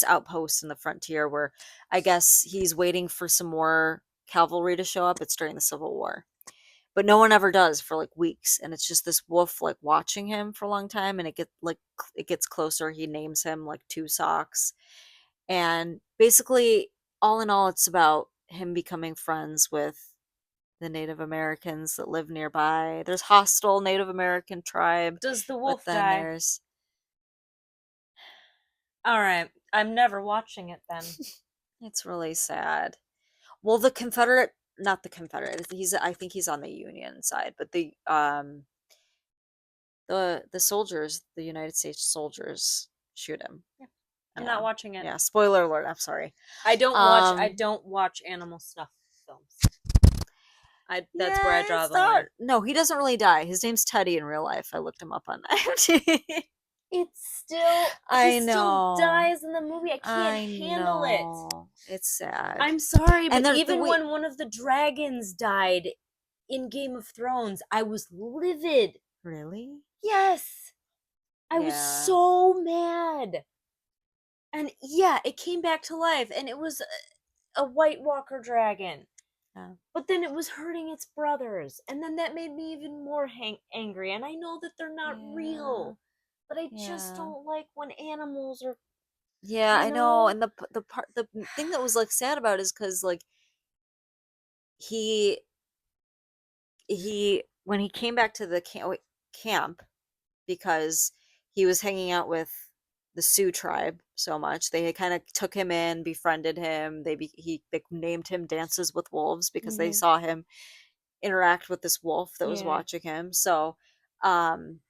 Speaker 1: outpost in the frontier where I guess he's waiting for some more cavalry to show up. It's during the Civil War, but no one ever does for like weeks, and it's just this wolf like watching him for a long time, and it gets closer. He names him like Two Socks, and basically, all in all, it's about him becoming friends with the Native Americans that live nearby. There's hostile Native American tribe,
Speaker 2: Does the
Speaker 1: but
Speaker 2: wolf
Speaker 1: then
Speaker 2: die?
Speaker 1: there's
Speaker 2: All right. I'm never watching it then.
Speaker 1: it's really sad. Well, the Confederate, not the Confederate. I think he's on the Union side, but the soldiers, the United States soldiers shoot him.
Speaker 2: Yeah. I'm not
Speaker 1: Yeah.
Speaker 2: watching it.
Speaker 1: Yeah, spoiler alert. I'm sorry.
Speaker 2: I
Speaker 1: Um
Speaker 2: don't watch animal snuff films. That's where I
Speaker 1: yeah,
Speaker 2: draw
Speaker 1: it's
Speaker 2: the
Speaker 1: not
Speaker 2: line.
Speaker 1: no, he doesn't really die. His name's Teddy in real life. I looked him up on that.
Speaker 2: It's still he
Speaker 1: I
Speaker 2: still
Speaker 1: know.
Speaker 2: dies in the movie. I can't
Speaker 1: I
Speaker 2: handle it.
Speaker 1: know. It's sad.
Speaker 2: I'm sorry,
Speaker 1: And
Speaker 2: but
Speaker 1: the
Speaker 2: even
Speaker 1: wait,
Speaker 2: when one of the dragons died in Game of Thrones, I was livid.
Speaker 1: really?
Speaker 2: Yes. I was
Speaker 1: Yeah.
Speaker 2: so mad. And yeah, it came back to life and it was a White Walker dragon.
Speaker 1: Yeah.
Speaker 2: But then it was hurting its brothers. And then that made me even more angry. And I know that they're not
Speaker 1: Yeah.
Speaker 2: real. But I just
Speaker 1: Yeah.
Speaker 2: don't like when animals are,
Speaker 1: Yeah,
Speaker 2: you
Speaker 1: I know.
Speaker 2: know?
Speaker 1: And the thing that was like sad about it is because like he he when he came back to the camp because he was hanging out with the Sioux tribe so much. They kind of took him in, befriended him. They named him Dances with Wolves because they
Speaker 2: Hmm.
Speaker 1: saw him interact with this wolf that was
Speaker 2: Yeah.
Speaker 1: watching him. Um,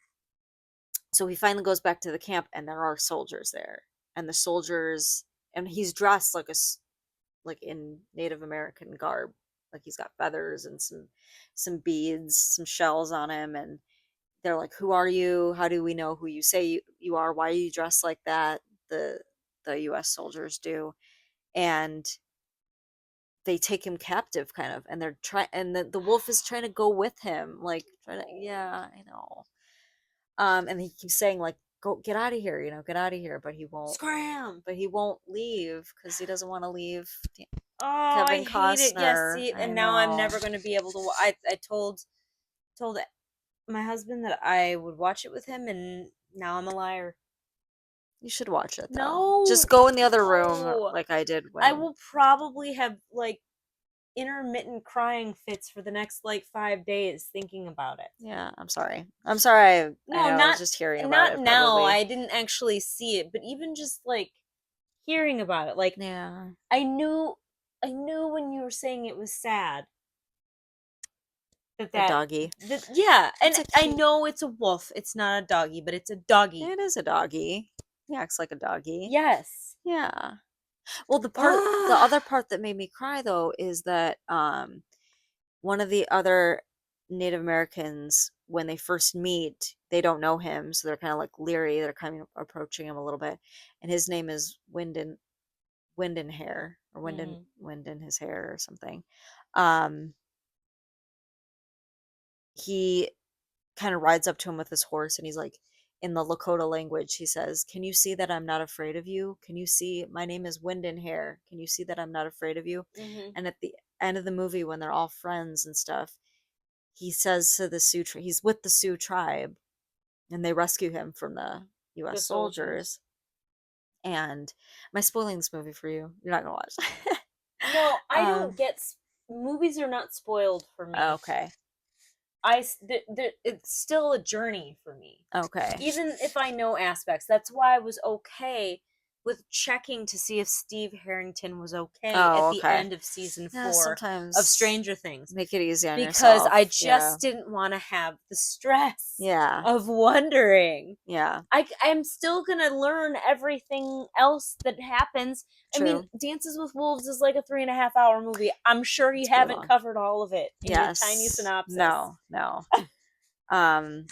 Speaker 1: so he finally goes back to the camp, and there are soldiers there, and the soldiers, and he's dressed like in Native American garb, like he's got feathers and some beads, some shells on him, and they're like, "Who are you? How do we know who you say you are? Why are you dressed like that?" The U.S. soldiers do, and they take him captive, kind of, and they're trying, and the wolf is trying to go with him, like trying to. Yeah, I know. And he keeps saying like, "Go, get out of here, get out of here," but he won't.
Speaker 2: Scram!
Speaker 1: But he won't leave because he doesn't want to leave
Speaker 2: Oh, I
Speaker 1: Kevin
Speaker 2: hate it. Yes,
Speaker 1: Costner.
Speaker 2: see,
Speaker 1: I
Speaker 2: and now I'm
Speaker 1: know.
Speaker 2: never going to be able to. I told my husband that I would watch it with him, and now I'm a liar.
Speaker 1: You should watch it though. Just
Speaker 2: No,
Speaker 1: go in the other room
Speaker 2: no.
Speaker 1: like I did
Speaker 2: I
Speaker 1: when.
Speaker 2: will probably have like intermittent crying fits for the next like 5 days thinking about it.
Speaker 1: Yeah, I'm sorry. I'm sorry. I
Speaker 2: No,
Speaker 1: know. Just hearing about
Speaker 2: not
Speaker 1: it
Speaker 2: now.
Speaker 1: probably.
Speaker 2: I didn't actually see it, but even just like hearing about it, like
Speaker 1: Yeah,
Speaker 2: I knew, I knew when you were saying it was sad that
Speaker 1: the doggy.
Speaker 2: yeah, and
Speaker 1: It's a
Speaker 2: I
Speaker 1: cute.
Speaker 2: know it's a wolf. It's not a doggy, but it's a doggy.
Speaker 1: It is a doggy. He acts like a doggy.
Speaker 2: Yes.
Speaker 1: Yeah. Well, the
Speaker 2: Ugh.
Speaker 1: other part that made me cry though is that one of the other Native Americans, when they first meet, they don't know him, so they're kind of like leery. They're kind of approaching him a little bit, and his name is Wind in Hair, or
Speaker 2: Mm.
Speaker 1: Wind in his hair or something. Um, he kind of rides up to him with his horse, and he's like, in the Lakota language, he says, "Can you see that I'm not afraid of you? Can you see my name is Wind in Hair? Can you see that I'm not afraid of you?"
Speaker 2: Hmm.
Speaker 1: And at the end of the movie, when they're all friends and stuff, he says to the he's with the Sioux tribe, and they rescue him from the
Speaker 2: The
Speaker 1: U.S.
Speaker 2: soldiers.
Speaker 1: soldiers. And am I spoiling this movie for you? You're not gonna watch.
Speaker 2: No, I don't
Speaker 1: um.
Speaker 2: get movies are not spoiled for me.
Speaker 1: Okay.
Speaker 2: It's still a journey for me.
Speaker 1: Okay.
Speaker 2: Even if I know aspects. That's why I was okay with checking to see if Steve Harrington was okay at
Speaker 1: Oh,
Speaker 2: the
Speaker 1: okay.
Speaker 2: end of season
Speaker 1: Yeah.
Speaker 2: 4 of
Speaker 1: Sometimes
Speaker 2: Stranger Things,
Speaker 1: make it easy on
Speaker 2: because I
Speaker 1: yourself. Yeah.
Speaker 2: just didn't want to have the stress
Speaker 1: Yeah.
Speaker 2: of wondering.
Speaker 1: Yeah.
Speaker 2: I'm still gonna learn everything else that happens. I mean,
Speaker 1: True.
Speaker 2: Dances with Wolves is like a 3.5 hour movie. I'm sure you
Speaker 1: It's pretty
Speaker 2: haven't
Speaker 1: long.
Speaker 2: covered all of it in your tiny
Speaker 1: Yes.
Speaker 2: synopsis.
Speaker 1: No. No. Um.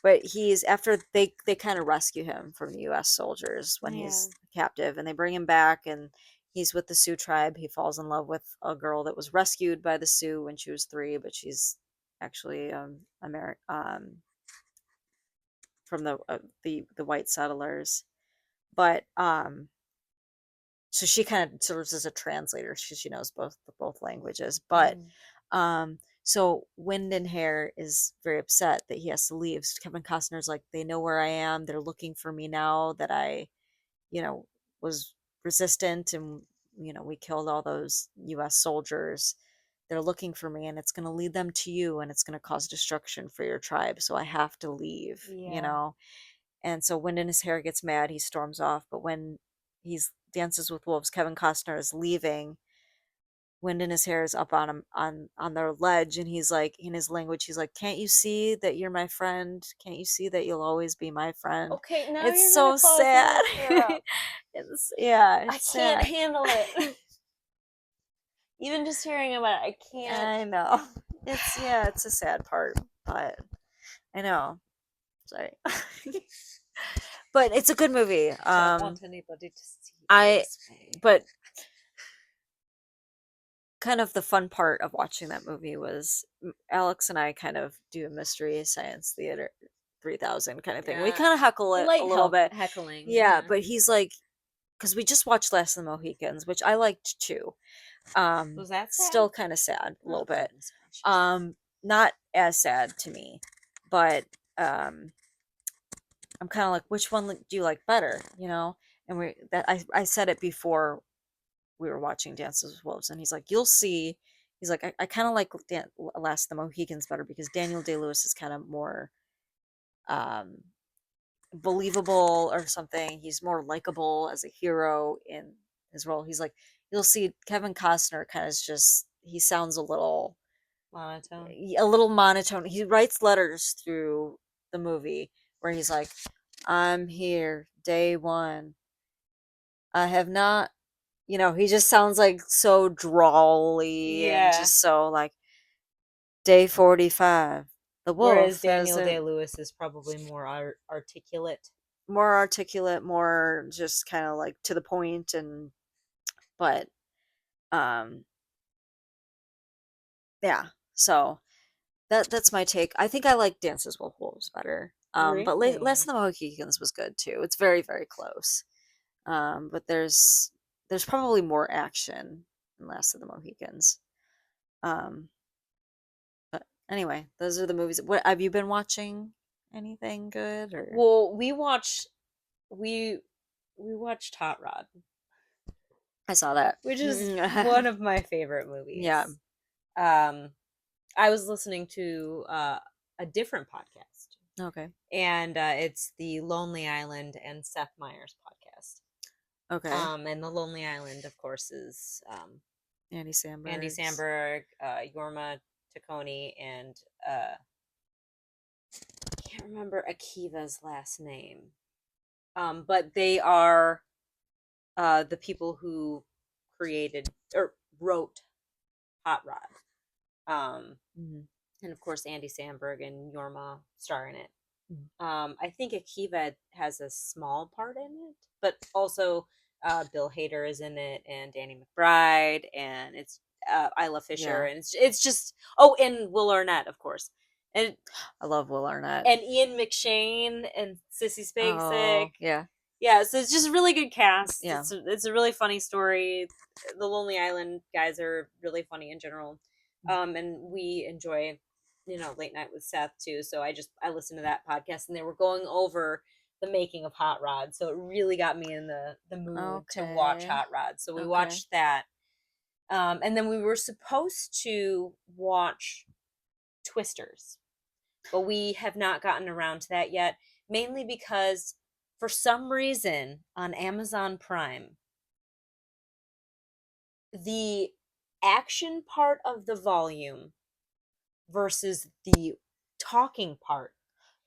Speaker 1: But he's after they kind of rescue him from the U.S. soldiers when
Speaker 2: Yeah.
Speaker 1: he's captive, and they bring him back, and he's with the Sioux tribe. He falls in love with a girl that was rescued by the Sioux when she was 3, but she's actually from the white settlers. But so she kind of serves as a translator. She knows both languages. But
Speaker 2: Mm.
Speaker 1: so Wind and Hair is very upset that he has to leave. So Kevin Costner's like, they know where I am. They're looking for me now that I, was resistant, and we killed all those U.S. soldiers. They're looking for me, and it's going to lead them to you, and it's going to cause destruction for your tribe. So I have to leave.
Speaker 2: Yeah.
Speaker 1: And so Wind in His Hair gets mad, he storms off. But when he's Dances with Wolves, Kevin Costner is leaving. Wind in His Hair is up on him on their ledge, and he's like, in his language, he's like, "Can't you see that you're my friend? Can't you see that you'll always be my friend?"
Speaker 2: Okay, now
Speaker 1: It's
Speaker 2: you're gonna
Speaker 1: so
Speaker 2: cause
Speaker 1: sad.
Speaker 2: me to tear up. I
Speaker 1: It's
Speaker 2: can't
Speaker 1: sad.
Speaker 2: handle it. Even just hearing about it, I can't.
Speaker 1: I know. It's a sad part, but I know. Sorry. But it's a good movie.
Speaker 2: Don't want anybody to see
Speaker 1: I
Speaker 2: this way.
Speaker 1: but kind of the fun part of watching that movie was Alex and I kind of do a mystery science theater 3000 kind of thing. We
Speaker 2: Yeah,
Speaker 1: kind of heckle it a
Speaker 2: light
Speaker 1: little bit.
Speaker 2: heckling.
Speaker 1: Yeah,
Speaker 2: Yeah,
Speaker 1: but he's like, because we just watched Last of the Mohicans, which I liked too.
Speaker 2: was that sad?
Speaker 1: Still kind of sad a
Speaker 2: Oh
Speaker 1: little bit.
Speaker 2: goodness gracious!
Speaker 1: Not as sad to me, but I'm kind of like, which one do you like better? And I said it before we were watching Dances with Wolves, and he's like, "You'll see." He's like, "I kind of like Last of the Mohicans better because Daniel Day Lewis is kind of more um, believable or something. He's more likable as a hero in his role." He's like, "You'll see Kevin Costner kind of just he sounds
Speaker 2: Monotone.
Speaker 1: a little monotone. He writes letters through the movie where he's like, 'I'm here, day one. I have not.'" He just sounds like so drawly and
Speaker 2: Yeah.
Speaker 1: just so like, "Day 45. The
Speaker 2: Whereas
Speaker 1: wolf
Speaker 2: Daniel Day
Speaker 1: hasn't."
Speaker 2: Lewis is probably more articulate.
Speaker 1: More articulate, more just kind of like to the point, and but um yeah. So that's my take. I think I like Dances with Wolves better. But Last of
Speaker 2: Really?
Speaker 1: the Mohicans was good too. It's very, very close. But there's probably more action in Last of the Mohicans. Um, but anyway, those are the movies. What have you been watching? Anything good or?
Speaker 2: Well, we we watched Hot Rod,
Speaker 1: I saw that.
Speaker 2: which is one of my favorite
Speaker 1: Yeah.
Speaker 2: movies. Um, I was listening to a different podcast,
Speaker 1: Okay.
Speaker 2: and it's the Lonely Island and Seth Meyers podcast.
Speaker 1: Okay.
Speaker 2: And the Lonely Island, of course, is
Speaker 1: Andy
Speaker 2: Andy
Speaker 1: Samberg's.
Speaker 2: Samberg, Yorma Taccone, and I can't remember Akiva's last name. But they are the people who created or wrote Hot Rod.
Speaker 1: Mhm.
Speaker 2: And of course, Andy Samberg and Yorma star in it.
Speaker 1: Mhm.
Speaker 2: I think Akiva has a small part in it, but also Bill Hader is in it, and Danny McBride, and it's Isla Fisher,
Speaker 1: Yeah.
Speaker 2: and it's just and Will Arnett, of course, and
Speaker 1: I love Will Arnett.
Speaker 2: Ian McShane and Sissy Spacek.
Speaker 1: Oh, yeah.
Speaker 2: Yeah, so it's just a really good cast.
Speaker 1: Yeah.
Speaker 2: It's a really funny story. The Lonely Island guys are really funny in general, and we enjoy Late Night with Seth too. So I listened to that podcast, and they were going over the making of Hot Rod. So it really got me in the mood to watch
Speaker 1: Okay.
Speaker 2: Hot Rod. So we
Speaker 1: Okay.
Speaker 2: watched that. And then we were supposed to watch Twisters, but we have not gotten around to that yet, mainly because for some reason on Amazon Prime, the action part of the volume versus the talking part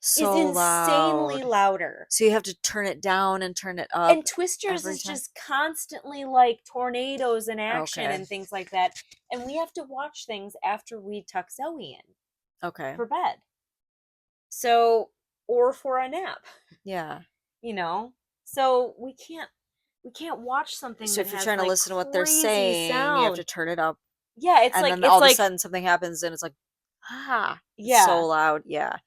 Speaker 2: is
Speaker 1: So
Speaker 2: insanely
Speaker 1: loud.
Speaker 2: louder.
Speaker 1: So you have to turn it down and turn it up
Speaker 2: And Twisters
Speaker 1: every
Speaker 2: is
Speaker 1: time?
Speaker 2: just constantly like tornadoes and action
Speaker 1: Okay.
Speaker 2: and things like that. And we have to watch things after we tuck Zoe in
Speaker 1: Okay.
Speaker 2: for bed. So, or for a nap,
Speaker 1: Yeah.
Speaker 2: you know? So we can't watch something
Speaker 1: So
Speaker 2: that
Speaker 1: if you're
Speaker 2: has
Speaker 1: trying to
Speaker 2: like
Speaker 1: listen to what they're
Speaker 2: crazy
Speaker 1: saying, you have to
Speaker 2: sound.
Speaker 1: turn it up,
Speaker 2: Yeah, it's
Speaker 1: and
Speaker 2: like
Speaker 1: then all
Speaker 2: it's
Speaker 1: of a
Speaker 2: like
Speaker 1: sudden something happens and it's like, it's so
Speaker 2: yeah.
Speaker 1: loud. Yeah.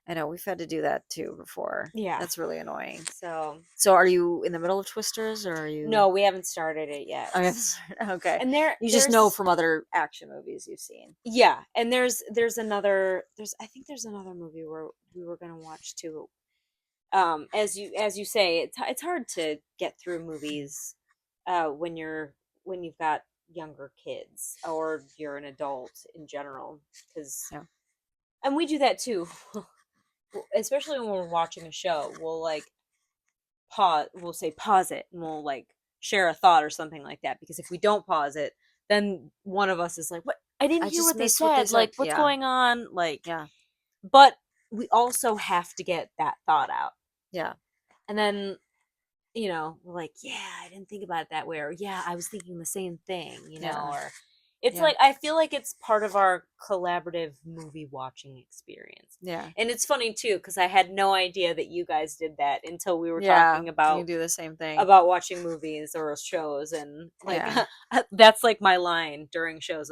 Speaker 1: I know we've had to do that too before.
Speaker 2: Yeah.
Speaker 1: That's really annoying.
Speaker 2: So,
Speaker 1: So are you in the middle of Twisters or are
Speaker 2: no,
Speaker 1: you
Speaker 2: we haven't started it yet.
Speaker 1: okay? Okay.
Speaker 2: And
Speaker 1: You just know
Speaker 2: there's
Speaker 1: from other action movies you've seen.
Speaker 2: yeah, and there's another there's I think there's another movie where we were going to watch too. As you say, it's hard to get through movies when you've got younger kids or you're an adult in general, because
Speaker 1: Yeah.
Speaker 2: and we do that too. Especially when we're watching a show, we'll say pause it, and we'll like share a thought or something like that, because if we don't pause it, then one of us is like, what, I didn't
Speaker 1: I
Speaker 2: hear
Speaker 1: just
Speaker 2: what they
Speaker 1: missed what they
Speaker 2: said,
Speaker 1: said.
Speaker 2: like what's
Speaker 1: Yeah.
Speaker 2: going on, like.
Speaker 1: Yeah.
Speaker 2: But we also have to get that thought out,
Speaker 1: Yeah.
Speaker 2: and then we're like, yeah, I didn't think about it that way, or yeah, I was thinking the same thing,
Speaker 1: Yeah.
Speaker 2: or it's
Speaker 1: Yeah.
Speaker 2: like I feel like it's part of our collaborative movie watching experience.
Speaker 1: Yeah.
Speaker 2: And it's funny too, because I had no idea that you guys did that until we were
Speaker 1: Yeah.
Speaker 2: talking
Speaker 1: You
Speaker 2: about
Speaker 1: do the same thing.
Speaker 2: watching movies or shows, and like
Speaker 1: Yeah.
Speaker 2: that's like my line during shows,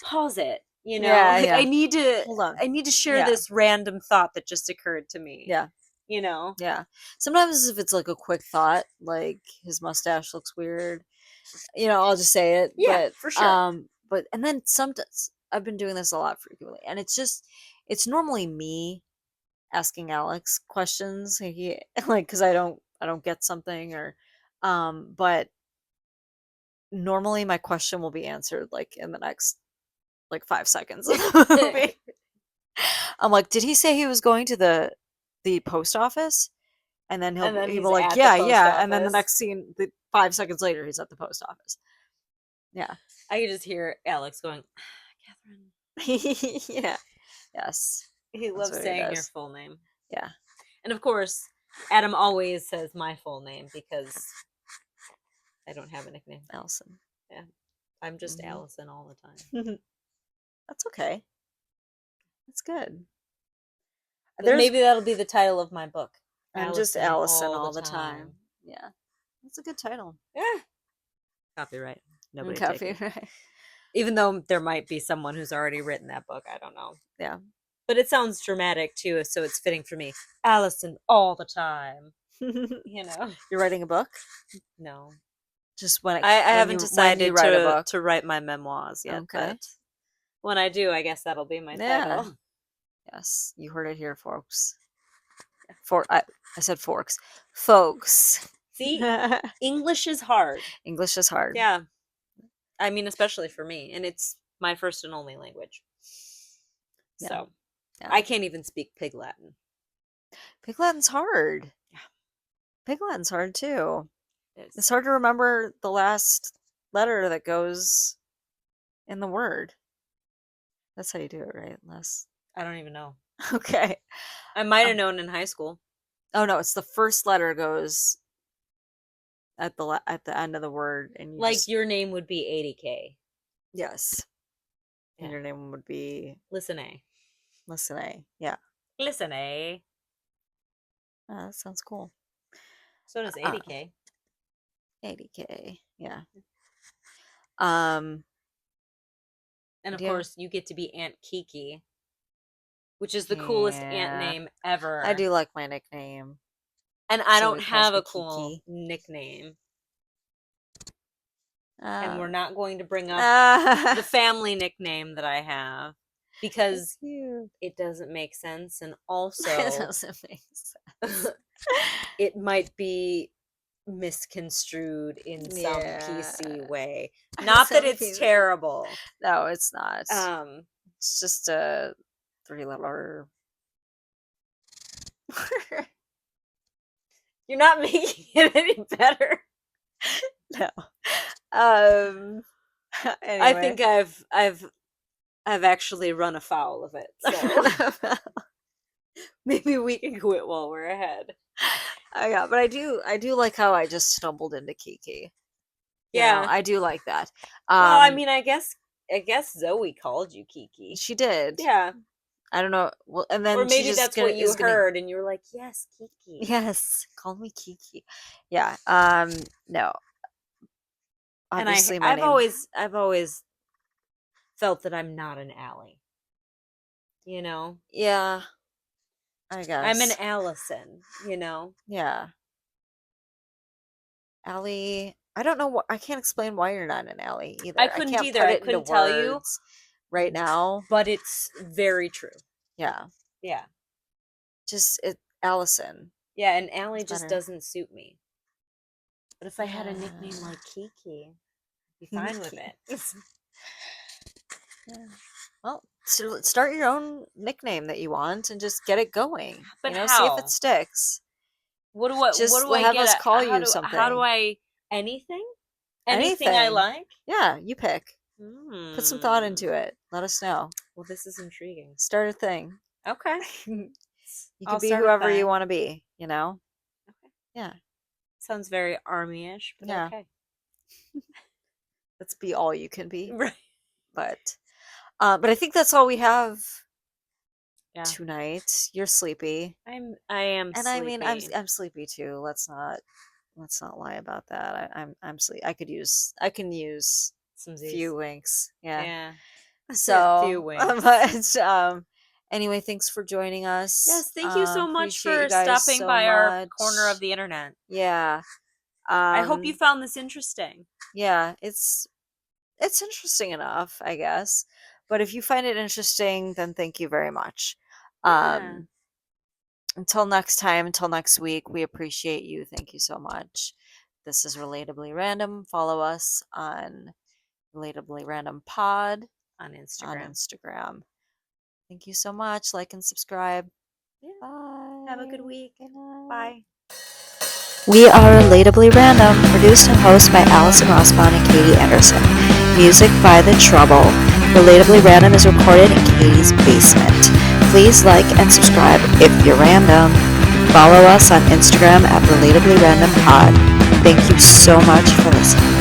Speaker 2: pause it,
Speaker 1: Yeah.
Speaker 2: like i
Speaker 1: Yeah.
Speaker 2: need to
Speaker 1: Hold on.
Speaker 2: i need to share
Speaker 1: Yeah.
Speaker 2: this random thought that just occurred to me,
Speaker 1: Yeah.
Speaker 2: you know
Speaker 1: Yeah. Sometimes if it's like a quick thought, like his mustache looks weird, I'll just say it.
Speaker 2: yeah, for sure.
Speaker 1: But and then sometimes I've been doing this a lot frequently, and it's normally me asking Alex questions. He like because I don't get something but normally my question will be answered like in the next like 5 seconds of the movie. I'm like, did he say he was going to the post office? And then
Speaker 2: And then
Speaker 1: he
Speaker 2: he's
Speaker 1: will like,
Speaker 2: at the
Speaker 1: yeah,
Speaker 2: post
Speaker 1: yeah. And then the
Speaker 2: office.
Speaker 1: next scene, 5 seconds later, he's at the post office. Yeah.
Speaker 2: I could just hear Alex going, Catherine.
Speaker 1: Yeah. Yes.
Speaker 2: He
Speaker 1: That's
Speaker 2: loves
Speaker 1: what he
Speaker 2: saying your
Speaker 1: does.
Speaker 2: full name.
Speaker 1: Yeah.
Speaker 2: And of course, Adam always says my full name because I don't have a nickname.
Speaker 1: Allison.
Speaker 2: Yeah. I'm just
Speaker 1: Mhm.
Speaker 2: Allison all the time.
Speaker 1: That's okay. That's good.
Speaker 2: Maybe that'll be the title of my book.
Speaker 1: I'm just
Speaker 2: Allison
Speaker 1: Allison
Speaker 2: all
Speaker 1: all
Speaker 2: the
Speaker 1: the
Speaker 2: time.
Speaker 1: time. Yeah. That's a good title.
Speaker 2: Yeah. Copyright. Nobody take it.
Speaker 1: Copyright.
Speaker 2: Even though there might be someone who's already written that book, I don't know.
Speaker 1: Yeah.
Speaker 2: But it sounds dramatic too, so it's fitting for me. Allison all the time.
Speaker 1: You're writing a book?
Speaker 2: No.
Speaker 1: Just when
Speaker 2: I
Speaker 1: when
Speaker 2: haven't
Speaker 1: you
Speaker 2: decided
Speaker 1: write a book.
Speaker 2: to write my memoirs yet,
Speaker 1: Okay.
Speaker 2: but when I do, I guess that'll be my
Speaker 1: Yeah.
Speaker 2: title.
Speaker 1: Yes. You heard it here, folks. I said forks. Folks.
Speaker 2: See, English is hard.
Speaker 1: English is hard.
Speaker 2: Yeah. I mean, especially for me, and it's my first and only language.
Speaker 1: Yeah.
Speaker 2: So,
Speaker 1: Yeah.
Speaker 2: I can't even speak Pig Latin.
Speaker 1: Pig Latin's hard.
Speaker 2: Yeah.
Speaker 1: Pig Latin's hard too.
Speaker 2: It's
Speaker 1: It's hard to remember the last letter that goes in the word. That's how you do it, right? Last.
Speaker 2: I don't even know.
Speaker 1: Okay.
Speaker 2: I might have known in high school.
Speaker 1: Oh no, it's the first letter goes at the end of the word, and you
Speaker 2: Like
Speaker 1: just
Speaker 2: your name would be 80K.
Speaker 1: yes, and
Speaker 2: Yeah.
Speaker 1: your name would be
Speaker 2: Listen, A.
Speaker 1: Listen A. Yeah.
Speaker 2: Listen, A.
Speaker 1: That sounds cool.
Speaker 2: So does 80K.
Speaker 1: 80K. Yeah.
Speaker 2: And of
Speaker 1: Yeah.
Speaker 2: course, you get to be Aunt Kiki, which is the coolest aunt
Speaker 1: Yeah.
Speaker 2: name ever.
Speaker 1: I do like my nickname.
Speaker 2: And I don't
Speaker 1: Somebody calls
Speaker 2: have
Speaker 1: me
Speaker 2: a cool
Speaker 1: Kiki.
Speaker 2: nickname. And we're not going to bring up the family nickname that I have. because
Speaker 1: cute.
Speaker 2: it doesn't make sense, and
Speaker 1: It
Speaker 2: also
Speaker 1: doesn't make sense.
Speaker 2: it might be misconstrued in some
Speaker 1: Yeah.
Speaker 2: PC way. Not that
Speaker 1: Some
Speaker 2: it's
Speaker 1: people-
Speaker 2: terrible.
Speaker 1: No, it's not.
Speaker 2: Um,
Speaker 1: It's just a 3-letter.
Speaker 2: you're not making it any better.
Speaker 1: No. Um.
Speaker 2: I
Speaker 1: Anyway.
Speaker 2: think I've actually run afoul of it. So maybe we can quit while we're ahead.
Speaker 1: Yeah, but I do like how I just stumbled into Kiki. You know,
Speaker 2: Yeah.
Speaker 1: I do like that.
Speaker 2: Well, I mean, I guess Zoe called you Kiki.
Speaker 1: She did.
Speaker 2: Yeah.
Speaker 1: I don't know. Well, and then
Speaker 2: Or
Speaker 1: she
Speaker 2: maybe
Speaker 1: just
Speaker 2: that's what you
Speaker 1: is gonna.
Speaker 2: heard, and you were like, "Yes, Kiki."
Speaker 1: Yes, call me Kiki. Yeah. No.
Speaker 2: And
Speaker 1: Obviously, my
Speaker 2: I've
Speaker 1: name.
Speaker 2: always felt that I'm not an Allie. You know,
Speaker 1: Yeah. I guess.
Speaker 2: I'm an Allison. You know.
Speaker 1: Yeah. Allie. I don't know what. I can't explain why you're not an Allie either.
Speaker 2: I couldn't
Speaker 1: can't
Speaker 2: either.
Speaker 1: put
Speaker 2: I
Speaker 1: it into
Speaker 2: couldn't tell you
Speaker 1: words right now.
Speaker 2: but it's very true.
Speaker 1: Yeah.
Speaker 2: Yeah.
Speaker 1: Just Allison.
Speaker 2: Yeah, and Allie
Speaker 1: It's
Speaker 2: just
Speaker 1: better.
Speaker 2: doesn't suit me. But if I had a nickname like Kiki, I'd be fine with it.
Speaker 1: Yeah. Well, so start your own nickname that you want and just get it going.
Speaker 2: But
Speaker 1: See if
Speaker 2: how?
Speaker 1: it sticks.
Speaker 2: What do I
Speaker 1: Just
Speaker 2: get
Speaker 1: have us
Speaker 2: at?
Speaker 1: call
Speaker 2: How
Speaker 1: you
Speaker 2: do
Speaker 1: something.
Speaker 2: I anything? Anything I
Speaker 1: Anything.
Speaker 2: like?
Speaker 1: Yeah, you pick. Put some thought into it. Let us know.
Speaker 2: Well, this is intriguing.
Speaker 1: Start a thing.
Speaker 2: Okay.
Speaker 1: You
Speaker 2: I'll
Speaker 1: can be
Speaker 2: start a
Speaker 1: whoever you
Speaker 2: thing.
Speaker 1: want to be, you know?
Speaker 2: Okay.
Speaker 1: Yeah.
Speaker 2: Sounds very army-ish, but
Speaker 1: Yeah.
Speaker 2: okay.
Speaker 1: Let's be all you can be.
Speaker 2: Right.
Speaker 1: But I think that's all we have
Speaker 2: Yeah.
Speaker 1: tonight. You're sleepy.
Speaker 2: I am
Speaker 1: And
Speaker 2: sleepy.
Speaker 1: I mean I'm sleepy too. Let's not lie about that. I'm sleepy. I can use
Speaker 2: some
Speaker 1: a
Speaker 2: Z's.
Speaker 1: few winks. Yeah.
Speaker 2: Yeah.
Speaker 1: So
Speaker 2: few winks.
Speaker 1: but anyway, thanks for joining us.
Speaker 2: Yes, thank you so much
Speaker 1: Appreciate
Speaker 2: for
Speaker 1: you guys
Speaker 2: stopping
Speaker 1: so
Speaker 2: by our
Speaker 1: much.
Speaker 2: corner of the internet.
Speaker 1: Yeah.
Speaker 2: I hope you found this interesting.
Speaker 1: Yeah, it's interesting enough, I guess. But if you find it interesting, then thank you very much.
Speaker 2: Yeah.
Speaker 1: Until next time, until next week, we appreciate you. Thank you so much. This is Relatably Random. Follow us on Relatably Random Pod
Speaker 2: On
Speaker 1: on
Speaker 2: Instagram.
Speaker 1: Instagram. Thank you so much. Like and subscribe.
Speaker 2: Yeah.
Speaker 1: Bye.
Speaker 2: Have a good week.
Speaker 1: Good night.
Speaker 2: Bye.
Speaker 1: We are Relatably Random, produced and hosted by Allison Rossbaum and Katie Anderson. Music by The Trouble. Relatably Random is recorded in Katie's basement. Please like and subscribe if you're random. Follow us on Instagram at Relatably Random Pod. Thank you so much for listening.